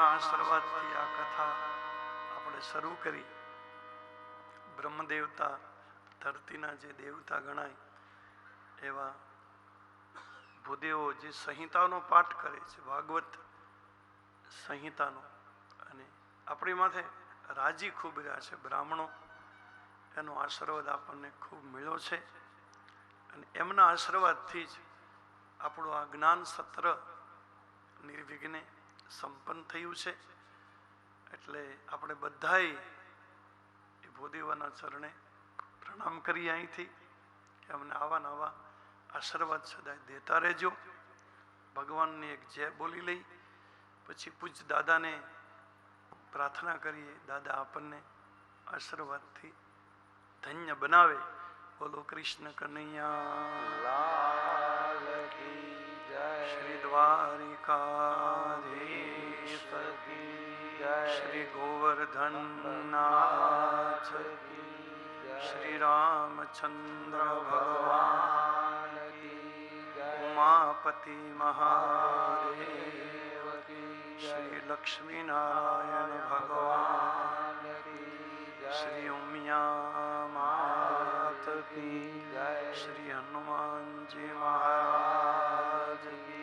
આશીર્વાદથી આ કથા આપણે શરૂ કરી. બ્રહ્મદેવતા ધરતીના જે દેવતા ગણાય એવા ભૂદેવો જે સંહિતાનો પાઠ કરે છે, ભાગવત સંહિતાનો, અને આપણી માથે રાજી ખૂબ રહ્યા છે બ્રાહ્મણો, એનો આશીર્વાદ આપણને ખૂબ મળ્યો છે. અને એમના આશીર્વાદથી જ આપણું આ જ્ઞાન સત્ર નિર્વિઘ્ને સંપન્ન થયું છે. એટલે આપણે બધાએ એ ભૂદેવાના ચરણે પ્રણામ કરીએ અહીંથી કે અમને આવા નવા આશીર્વાદ સદાય દેતા રહેજો. ભગવાનની એક જય બોલી લઈ પછી પૂજ્ય દાદાને પ્રાર્થના કરીએ, દાદા આપણને આશીર્વાદથી ધન્ય બનાવે. બોલો કૃષ્ણ કનૈયા શ્રી દ્વારિકાધીશ શ્રી ગોવર્ધનનાથ શ્રી રામચંદ્ર ભગવાન उमापति महादेव की श्री लक्ष्मी नारायण भगवान श्री उमिया मात की श्री हनुमान जी महाराज की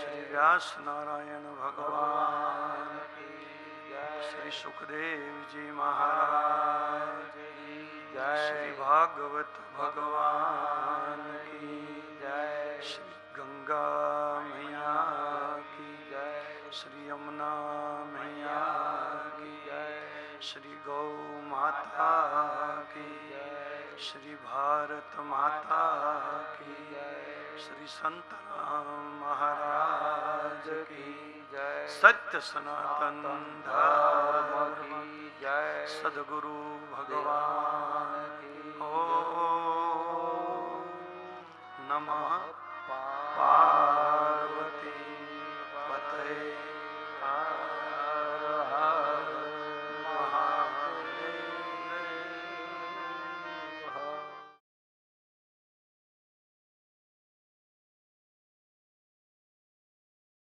श्री व्यास नारायण भगवान की श्री सुखदेव जी महाराज की श्री भागवत भगवान की श्री गंगा मैया की श्री यमुना मैया की श्री गौ माता की श्री भारत माता की श्री संत राम महाराज की सत्य सनातन धर्म की सद्गुरु भगवान की। ओम नमः